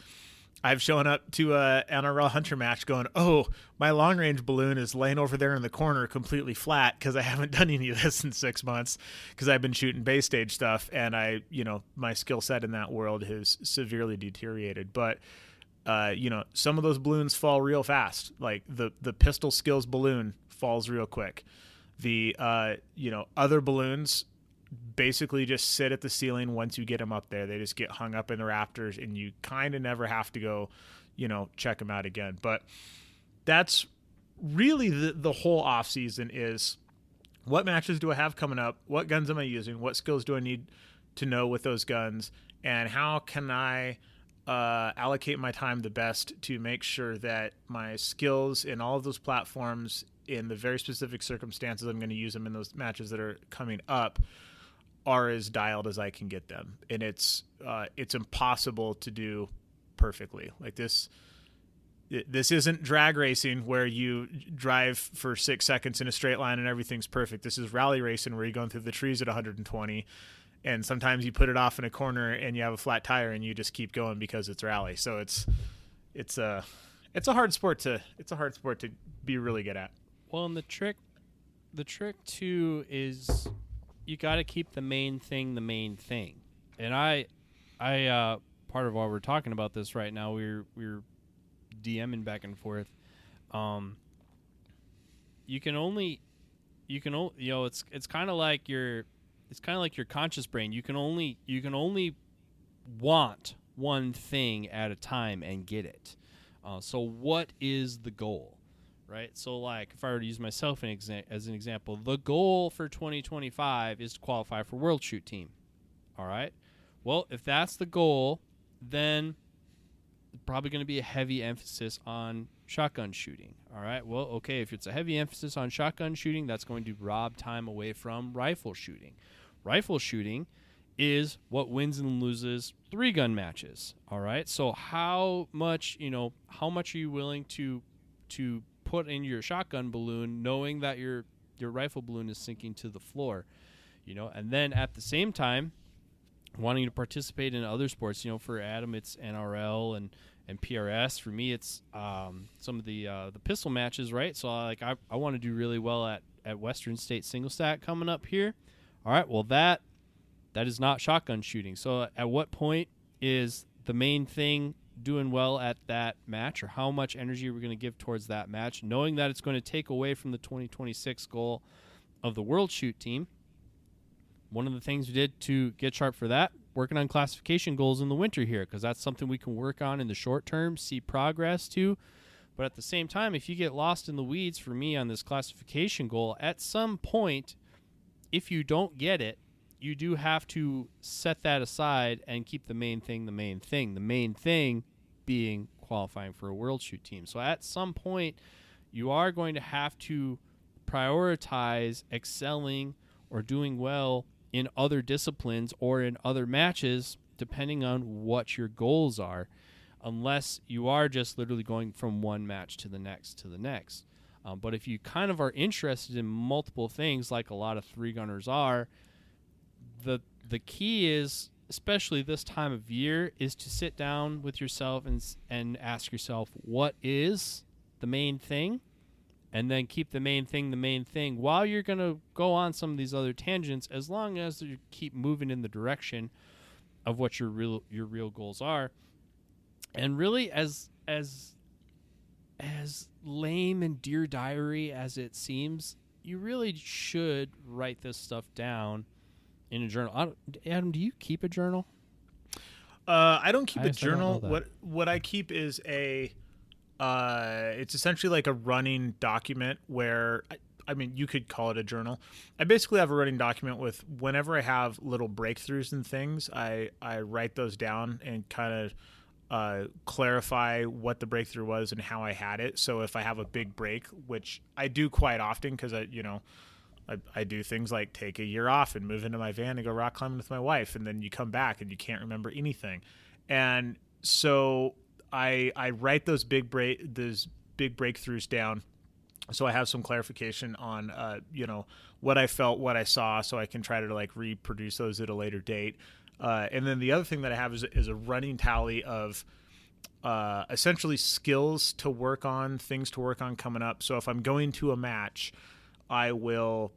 I've shown up to a NRL Hunter match going, oh, my long range balloon is laying over there in the corner completely flat because I haven't done any of this in 6 months because I've been shooting base stage stuff, and my skill set in that world has severely deteriorated. But some of those balloons fall real fast. Like the pistol skills balloon falls real quick. The other balloons basically just sit at the ceiling once you get them up there. They just get hung up in the rafters, and you kind of never have to go, check them out again. But that's really the whole off season is what matches do I have coming up? What guns am I using? What skills do I need to know with those guns? And how can I allocate my time the best to make sure that my skills in all of those platforms in the very specific circumstances I'm going to use them in those matches that are coming up are as dialed as I can get them. And it's impossible to do perfectly. Like this isn't drag racing where you drive for 6 seconds in a straight line and everything's perfect. This is rally racing where you're going through the trees at 120, and sometimes you put it off in a corner and you have a flat tire and you just keep going because it's rally. So it's a hard sport to be really good at. Well, and the trick too is you got to keep the main thing. And I part of why we're talking about this right now, we're DMing back and forth. It's kind of like your conscious brain. You can only want one thing at a time and get it. So what is the goal? Right? So, like, if I were to use myself as an example, the goal for 2025 is to qualify for World Shoot Team. All right? Well, if that's the goal, then probably going to be a heavy emphasis on shotgun shooting. All right? Well, okay, if it's a heavy emphasis on shotgun shooting, that's going to rob time away from rifle shooting. Rifle shooting is what wins and loses 3-gun matches. All right? So how much are you willing to put in your shotgun balloon knowing that your rifle balloon is sinking to the floor, and then at the same time wanting to participate in other sports. For Adam it's NRL and PRS. For me it's some of the pistol matches, right? So I want to do really well at Western State single stack coming up here. All right, well that is not shotgun shooting. So at what point is the main thing doing well at that match, or how much energy are we going to give towards that match, knowing that it's going to take away from the 2026 goal of the World Shoot Team? One of the things we did to get sharp for that, working on classification goals in the winter here, because that's something we can work on in the short term, see progress to. But at the same time, if you get lost in the weeds for me on this classification goal, at some point, if you don't get it, you do have to set that aside and keep the main thing. The main thing being qualifying for a World Shoot Team. So at some point, you are going to have to prioritize excelling or doing well in other disciplines or in other matches, depending on what your goals are, unless you are just literally going from one match to the next to the next. But if you kind of are interested in multiple things, like a lot of 3-gunners are, the key is, especially this time of year, is to sit down with yourself and ask yourself, what is the main thing? And then keep the main thing while you're going to go on some of these other tangents, as long as you keep moving in the direction of what your real goals are. And really, as lame and Dear Diary as it seems, you really should write this stuff down in a journal. Adam, do you keep a journal? I don't keep a journal. What I keep is it's essentially like a running document where, you could call it a journal. I basically have a running document with whenever I have little breakthroughs and things, I write those down and kind of clarify what the breakthrough was and how I had it. So if I have a big break, which I do quite often because I do things like take a year off and move into my van and go rock climbing with my wife, and then you come back and you can't remember anything. And so I write those big breakthroughs down, so I have some clarification on what I felt, what I saw, so I can try to like reproduce those at a later date. And then the other thing that I have is a running tally of essentially skills to work on, things to work on coming up. So if I'm going to a match, I will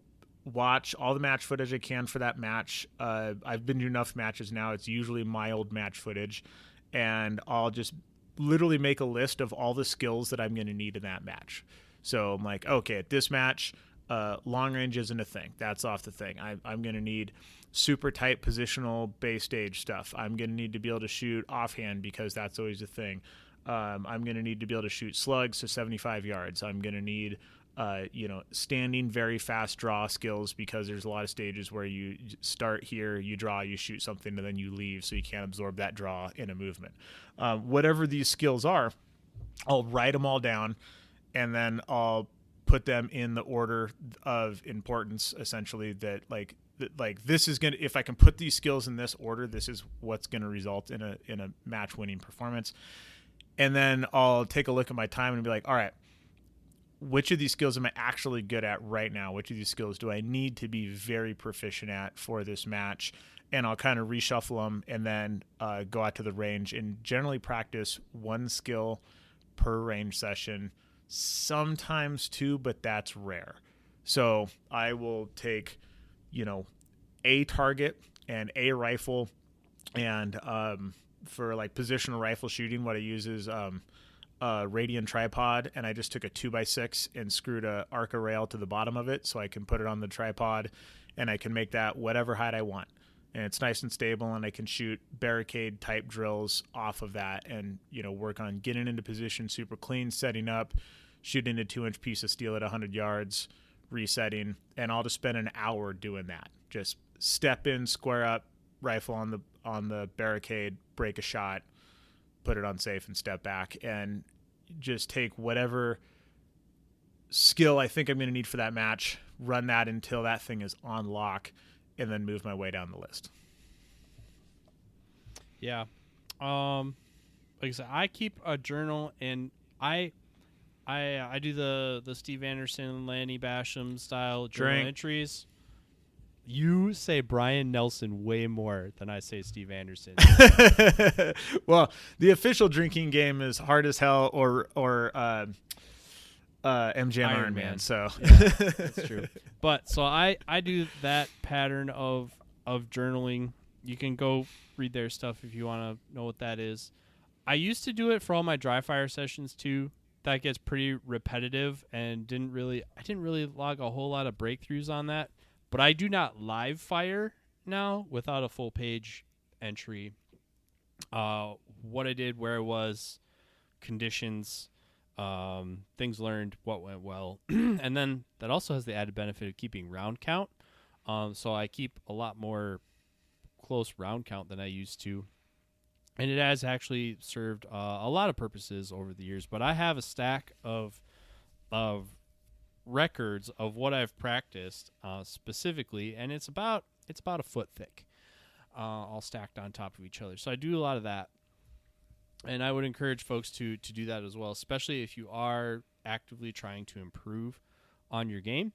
watch all the match footage I can for that match. I've been to enough matches now. It's usually my old match footage, and I'll just literally make a list of all the skills that I'm going to need in that match. So I'm like, okay, at this match, long range isn't a thing. That's off the thing. I'm going to need super tight positional base stage stuff. I'm going to need to be able to shoot offhand because that's always a thing. I'm going to need to be able to shoot slugs to 75 yards. I'm going to need standing very fast draw skills because there's a lot of stages where you start here, you draw, you shoot something, and then you leave, so you can't absorb that draw in a movement. Whatever these skills are, I'll write them all down, and then I'll put them in the order of importance, essentially, that like this is gonna, if I can put these skills in this order, this is what's gonna result in a match winning performance. And then I'll take a look at my time and be like, all right, which of these skills am I actually good at right now? Which of these skills do I need to be very proficient at for this match? And I'll kind of reshuffle them and then go out to the range and generally practice one skill per range session, sometimes two, but that's rare. So I will take, a target and a rifle, and for like positional rifle shooting, what I use is Radian tripod, and I just took a 2x6 and screwed a Arca rail to the bottom of it so I can put it on the tripod, and I can make that whatever height I want, and it's nice and stable, and I can shoot barricade type drills off of that and work on getting into position super clean, setting up, shooting a 2-inch piece of steel at 100 yards, resetting, and I'll just spend an hour doing that. Just step in, square up, rifle on the barricade, break a shot, put it on safe, and step back, and just take whatever skill I think I'm going to need for that match, run that until that thing is on lock, and then move my way down the list. Yeah. Like I said, I keep a journal, and I do the Steve Anderson, Lanny Basham style journal entries. You say Brian Nelson way more than I say Steve Anderson. Well, the official drinking game is Hard as Hell or MGM Iron Man. So yeah, that's true. But so I do that pattern of journaling. You can go read their stuff if you want to know what that is. I used to do it for all my dry fire sessions too. That gets pretty repetitive, and I didn't really log a whole lot of breakthroughs on that. But I do not live fire now without a full page entry. What I did, where I was, conditions, things learned, what went well. And then that also has the added benefit of keeping round count. So I keep a lot more close round count than I used to. And it has actually served a lot of purposes over the years. But I have a stack of records of what I've practiced specifically, and it's about a foot thick, all stacked on top of each other. So I do a lot of that, and I would encourage folks to do that as well, especially if you are actively trying to improve on your game.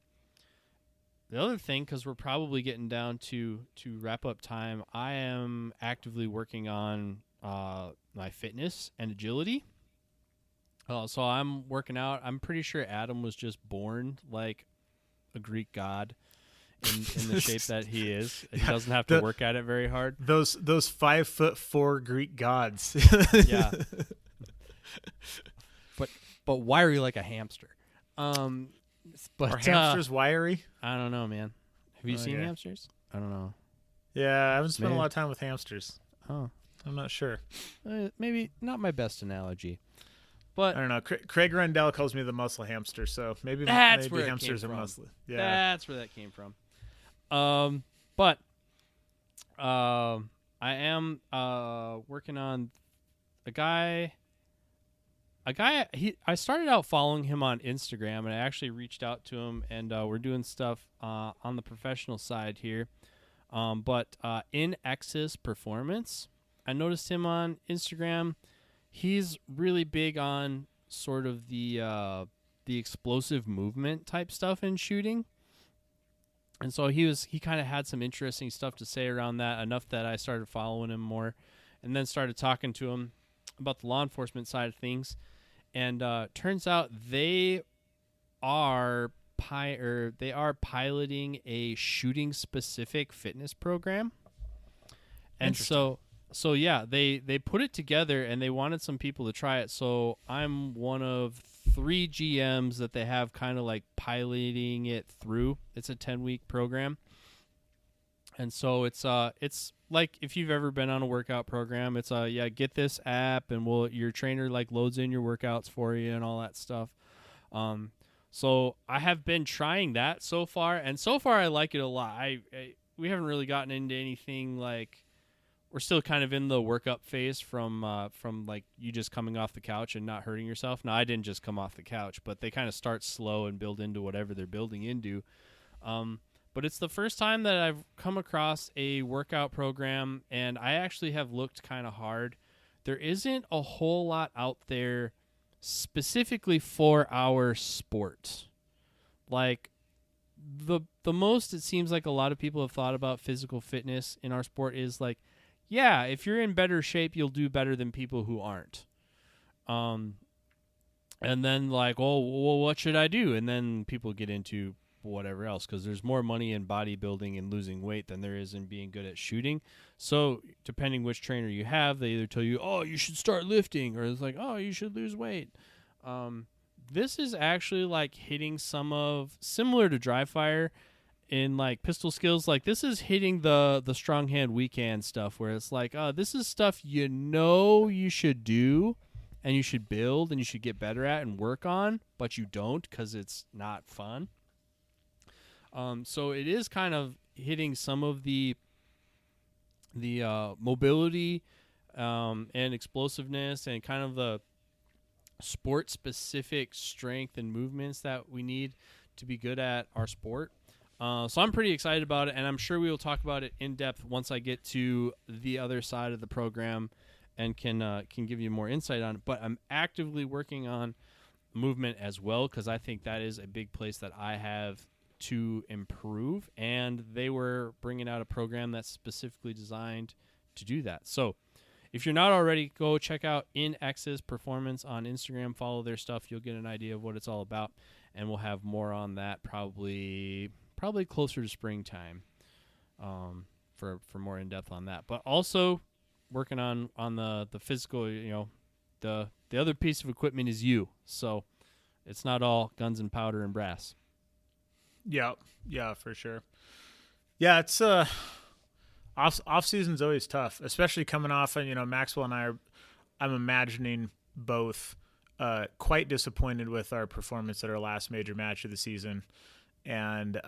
The other thing, because we're probably getting down to wrap up time, I am actively working on my fitness and agility. So I'm working out. I'm pretty sure Adam was just born like a Greek god in the shape that he is. He doesn't have to work at it very hard. Those 5'4" Greek gods. Yeah. But wiry like a hamster. But are hamsters wiry? I don't know, man. Have you seen hamsters? I don't know. Yeah, I haven't spent a lot of time with hamsters. Oh, I'm not sure. Maybe not my best analogy. But I don't know. Craig Rendell calls me the muscle hamster, so maybe hamsters are muscle. Yeah, that's where that came from. But I am working on a guy. I started out following him on Instagram, and I actually reached out to him, and we're doing stuff on the professional side here. But in X's Performance, I noticed him on Instagram. He's really big on sort of the the explosive movement type stuff in shooting. And so he kind of had some interesting stuff to say around that, enough that I started following him more, and then started talking to him about the law enforcement side of things. And turns out they are piloting a shooting specific fitness program. And so yeah, they put it together and they wanted some people to try it. So I'm one of 3 GMs that they have kind of like piloting it through. It's a 10-week program. And so it's like if you've ever been on a workout program, it's get this app and your trainer like loads in your workouts for you and all that stuff. So I have been trying that so far, and so far I like it a lot. We haven't really gotten into anything like, we're still kind of in the workup phase from like you just coming off the couch and not hurting yourself. Now I didn't just come off the couch, but they kind of start slow and build into whatever they're building into. But it's the first time that I've come across a workout program, and I actually have looked kind of hard. There isn't a whole lot out there specifically for our sport. Like the most it seems like a lot of people have thought about physical fitness in our sport is like, yeah, if you're in better shape, you'll do better than people who aren't. And then like, well, what should I do? And then people get into whatever else, because there's more money in bodybuilding and losing weight than there is in being good at shooting. So depending which trainer you have, they either tell you, oh, you should start lifting, or it's like, oh, you should lose weight. This is actually like hitting some of, similar to dry fire in like pistol skills. Like this is hitting the strong hand, weak hand stuff, where it's like, this is stuff you should do and you should build and you should get better at and work on, but you don't because it's not fun. So it is kind of hitting some of the mobility and explosiveness and kind of the sport-specific strength and movements that we need to be good at our sport. So I'm pretty excited about it, and I'm sure we will talk about it in depth once I get to the other side of the program and can give you more insight on it. But I'm actively working on movement as well, because I think that is a big place that I have to improve, and they were bringing out a program that's specifically designed to do that. So if you're not already, go check out InX's Performance on Instagram, follow their stuff. You'll get an idea of what it's all about, and we'll have more on that probably closer to springtime for more in-depth on that. But also working on the physical, the other piece of equipment is you. So it's not all guns and powder and brass. Yeah, for sure. Yeah, it's off season's always tough, especially coming off. And Maxwell and I'm imagining both quite disappointed with our performance at our last major match of the season, and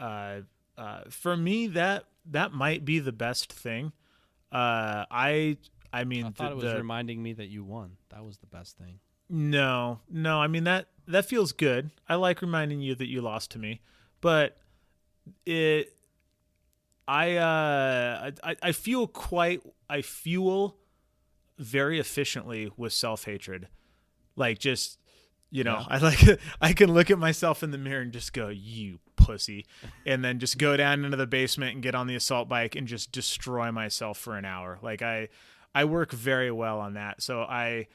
for me that might be the best thing. I mean, I thought it was reminding me that you won. That was the best thing. No. I mean that feels good. I like reminding you that you lost to me. But I fuel very efficiently with self-hatred. Like just, I can look at myself in the mirror and just go, you pussy, and then just go down into the basement and get on the assault bike and just destroy myself for an hour. Like I work very well on that. So I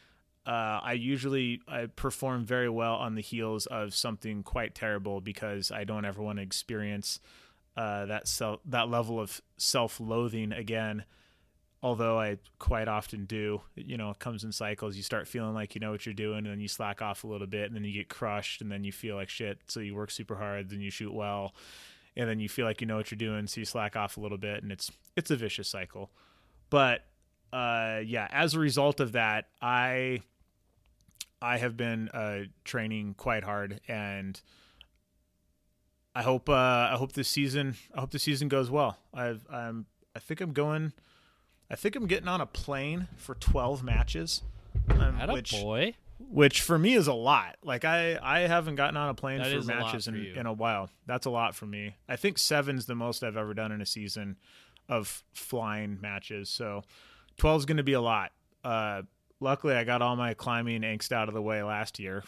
usually perform very well on the heels of something quite terrible, because I don't ever want to experience that level of self-loathing again. Although I quite often do. It comes in cycles. You start feeling like you know what you're doing, and then you slack off a little bit, and then you get crushed, and then you feel like shit. So you work super hard, then you shoot well, and then you feel like you know what you're doing, so you slack off a little bit, and it's a vicious cycle. But as a result of that, I have been training quite hard, and I hope this season goes well. I think I'm getting on a plane for 12 matches, which for me is a lot. Like I haven't gotten on a plane for matches in a while. That's a lot for me. I think 7's the most I've ever done in a season of flying matches. So 12 is going to be a lot. Luckily, I got all my climbing angst out of the way last year,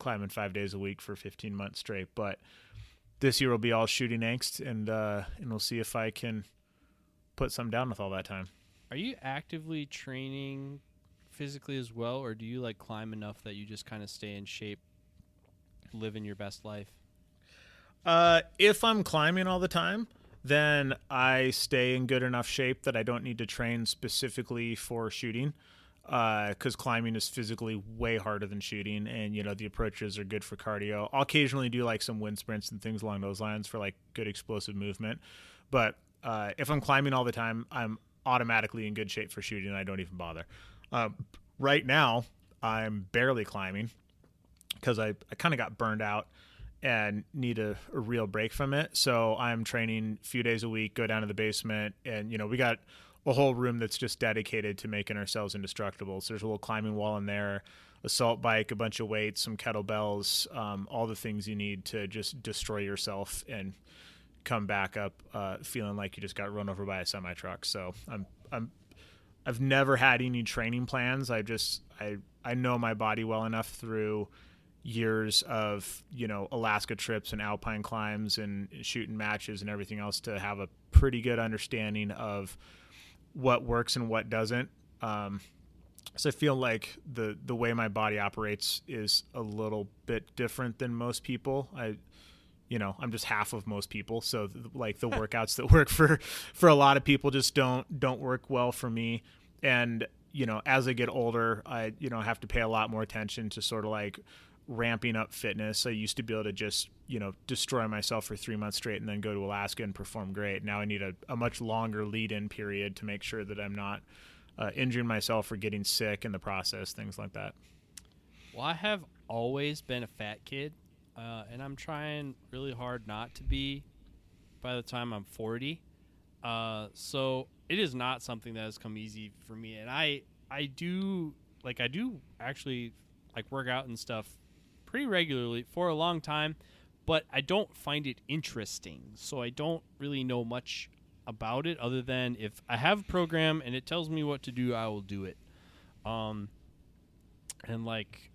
climbing 5 days a week for 15 months straight. But this year will be all shooting angst, and we'll see if I can put something down with all that time. Are you actively training physically as well, or do you like climb enough that you just kind of stay in shape, living your best life? If I'm climbing all the time, then I stay in good enough shape that I don't need to train specifically for shooting, because climbing is physically way harder than shooting, and the approaches are good for cardio. I'll occasionally do like some wind sprints and things along those lines for like good explosive movement, but if I'm climbing all the time, I'm automatically in good shape for shooting, and I don't even bother. Right now, I'm barely climbing because I kind of got burned out and need a real break from it. So I'm training a few days a week, go down to the basement, and we got a whole room that's just dedicated to making ourselves indestructible. So there's a little climbing wall in there, assault bike, a bunch of weights, some kettlebells, all the things you need to just destroy yourself and come back up feeling like you just got run over by a semi truck. So I've never had any training plans. I know my body well enough through years of Alaska trips and alpine climbs and shooting matches and everything else to have a pretty good understanding of what works and what doesn't. So I feel like the way my body operates is a little bit different than most people. I'm just half of most people, so the workouts that work for a lot of people just don't work well for me. And as I get older, I have to pay a lot more attention to sort of like ramping up fitness. I used to be able to just destroy myself for 3 months straight and then go to Alaska and perform great. Now I need a much longer lead-in period to make sure that I'm not injuring myself or getting sick in the process, things like that. Well, I have always been a fat kid, and I'm trying really hard not to be by the time I'm 40. So it is not something that has come easy for me. And I do actually like work out and stuff pretty regularly for a long time, but I don't find it interesting. So I don't really know much about it other than if I have a program and it tells me what to do, I will do it. And like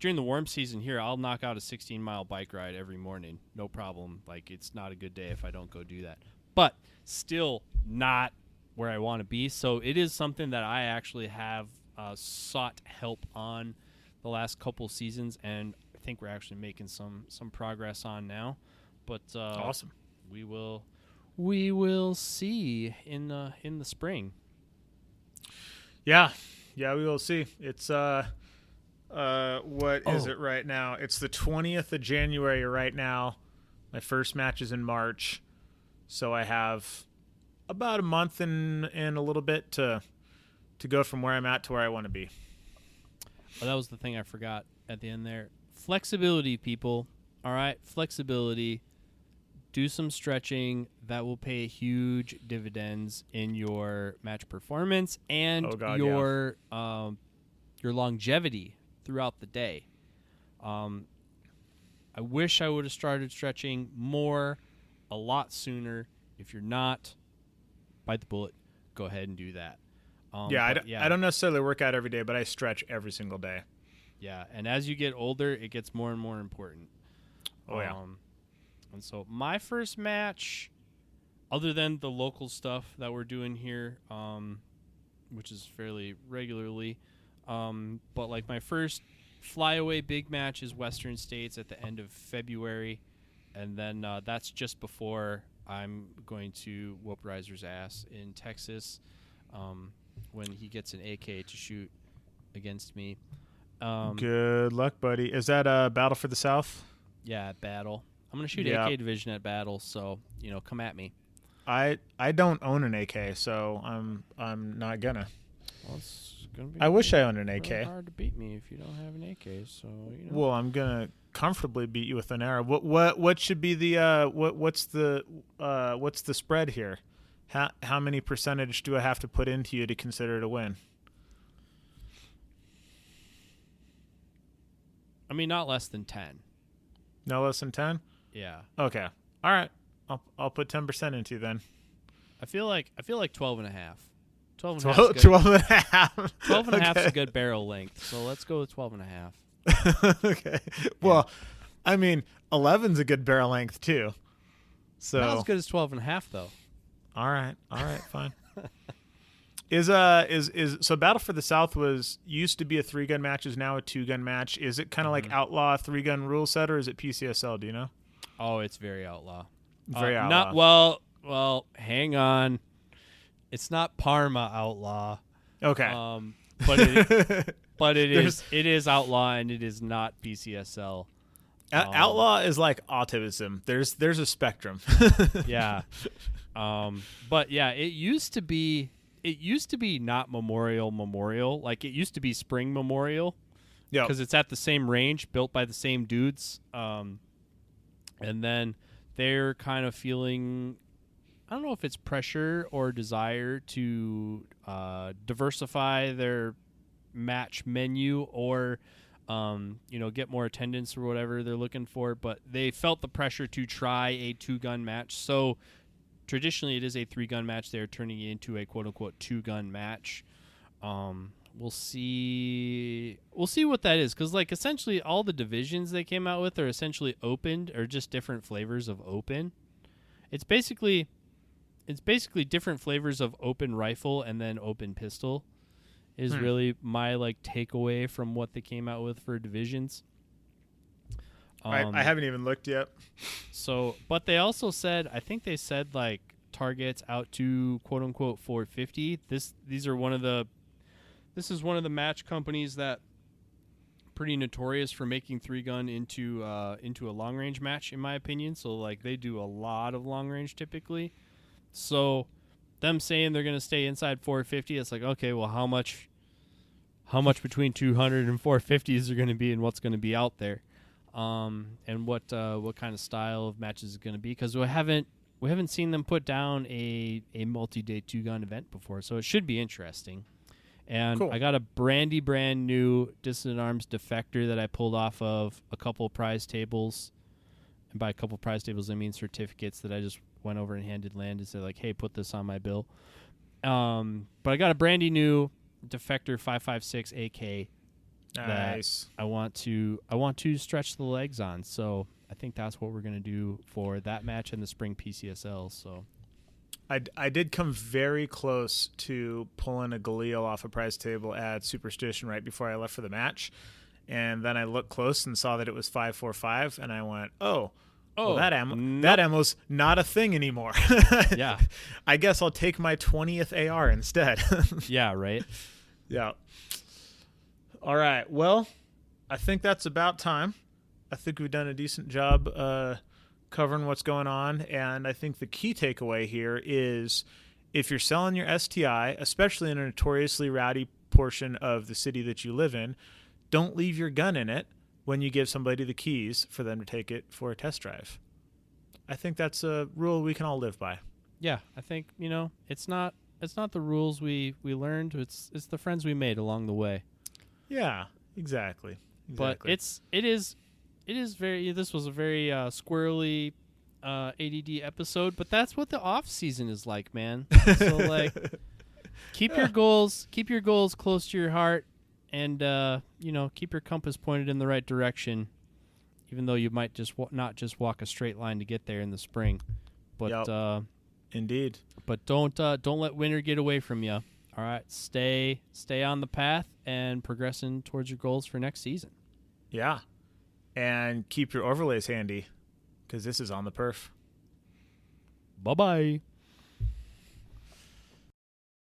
during the warm season here, I'll knock out a 16-mile bike ride every morning. No problem. Like, it's not a good day if I don't go do that. But still not where I want to be. So it is something that I actually have sought help on the last couple seasons, and I think we're actually making some progress on now. But awesome. We will see in the spring. Yeah, we will see. It's what is it right now? It's the 20th of January right now. My first match is in March, so I have about a month and a little bit to go from where I'm at to where I want to be. Oh, that was the thing I forgot at the end there. Flexibility, people. All right, flexibility. Do some stretching. That will pay huge dividends in your match performance and your longevity throughout the day. I wish I would have started stretching more a lot sooner. If you're not, bite the bullet. Go ahead and do that. I don't necessarily work out every day, but I stretch every single day. Yeah, and as you get older, it gets more and more important. Oh, yeah. And so my first match, other than the local stuff that we're doing here, which is fairly regularly, but like my first flyaway big match is Western States at the end of February, and then that's just before I'm going to whoop Riser's ass in Texas when he gets an AK to shoot against me. Good luck, buddy. Is that a Battle for the South? Yeah, Battle. I'm going to shoot AK Division at Battle, so, come at me. I don't own an AK, so I'm not gonna. Well, it's gonna be I wish I owned an AK. Really hard to beat me if you don't have an AK, so, Well, I'm gonna comfortably beat you with an arrow. What should be the what's the spread here? How many percentage do I have to put into you to consider it a win? I mean, not less than 10. No less than 10? Yeah. Okay. All right. I'll put 10% into you then. I feel like 12 and a half. 12 and a half. 12 and a half. 12 and a half is a good barrel length. So let's go with 12 and a half. Okay. Well, I mean, 11's a good barrel length too. So Not as good as 12 and a half, though. All right, fine. Is so Battle for the South used to be a 3-gun match, is now a 2-gun match. Is it kind of like outlaw 3-gun rule set, or is it PCSL? Do you know? Oh, it's very outlaw. Very outlaw. Not well. Hang on, it's not Parma outlaw. Okay. But it is outlaw, and it is not PCSL. Outlaw is like autism. There's a spectrum. Yeah. But yeah, it used to be not Memorial. Like, it used to be Spring Memorial. Yeah. Because it's at the same range, built by the same dudes. And then they're kind of feeling, I don't know if it's pressure or desire to diversify their match menu or get more attendance or whatever they're looking for, but they felt the pressure to try a 2-gun match. So traditionally it is a 3-gun match. They're turning it into a quote-unquote 2-gun match. We'll see what that is, because like essentially all the divisions they came out with are essentially opened, or just different flavors of open. It's basically different flavors of open rifle and then open pistol is really my like takeaway from what they came out with for divisions. I haven't even looked yet. So, but they also said, I think they said like targets out to quote unquote 450. This is one of the match companies that pretty notorious for making 3-gun into a long range match, in my opinion. So like they do a lot of long range typically. So them saying they're going to stay inside 450, it's like, okay, well, how much between 200 and 450 is there going to be, and what's going to be out there, and what kind of style of matches is going to be, because we haven't seen them put down a multi-day 2-gun event before, so it should be interesting. And cool. I got a brand new Dissident Arms Defector that I pulled off of a couple prize tables, and by a couple prize tables I mean certificates that I just went over and handed Land and said like, hey, put this on my bill. But I got a brand new Defector 5.56 AK nice. That I want to stretch the legs on. So I think that's what we're going to do for that match in the spring PCSL. So I did come very close to pulling a Galil off a prize table at Superstition right before I left for the match, and then I looked close and saw that it was 5.45, and I went, oh, well, that ammo's not a thing anymore. Yeah. I guess I'll take my 20th AR instead. Yeah, right? Yeah. All right. Well, I think that's about time. I think we've done a decent job covering what's going on, and I think the key takeaway here is if you're selling your STI, especially in a notoriously rowdy portion of the city that you live in, don't leave your gun in it when you give somebody the keys for them to take it for a test drive. I think that's a rule we can all live by. Yeah, I think, it's not the rules we learned, it's the friends we made along the way. Yeah, exactly. But it is very, this was a very squirrely ADD episode, but that's what the off season is like, man. So like keep your goals close to your heart. And, keep your compass pointed in the right direction, even though you might not just walk a straight line to get there in the spring. But indeed. But don't let winter get away from you. All right, stay on the path and progressing towards your goals for next season. Yeah, and keep your overlays handy, because this is on the perf. Bye-bye.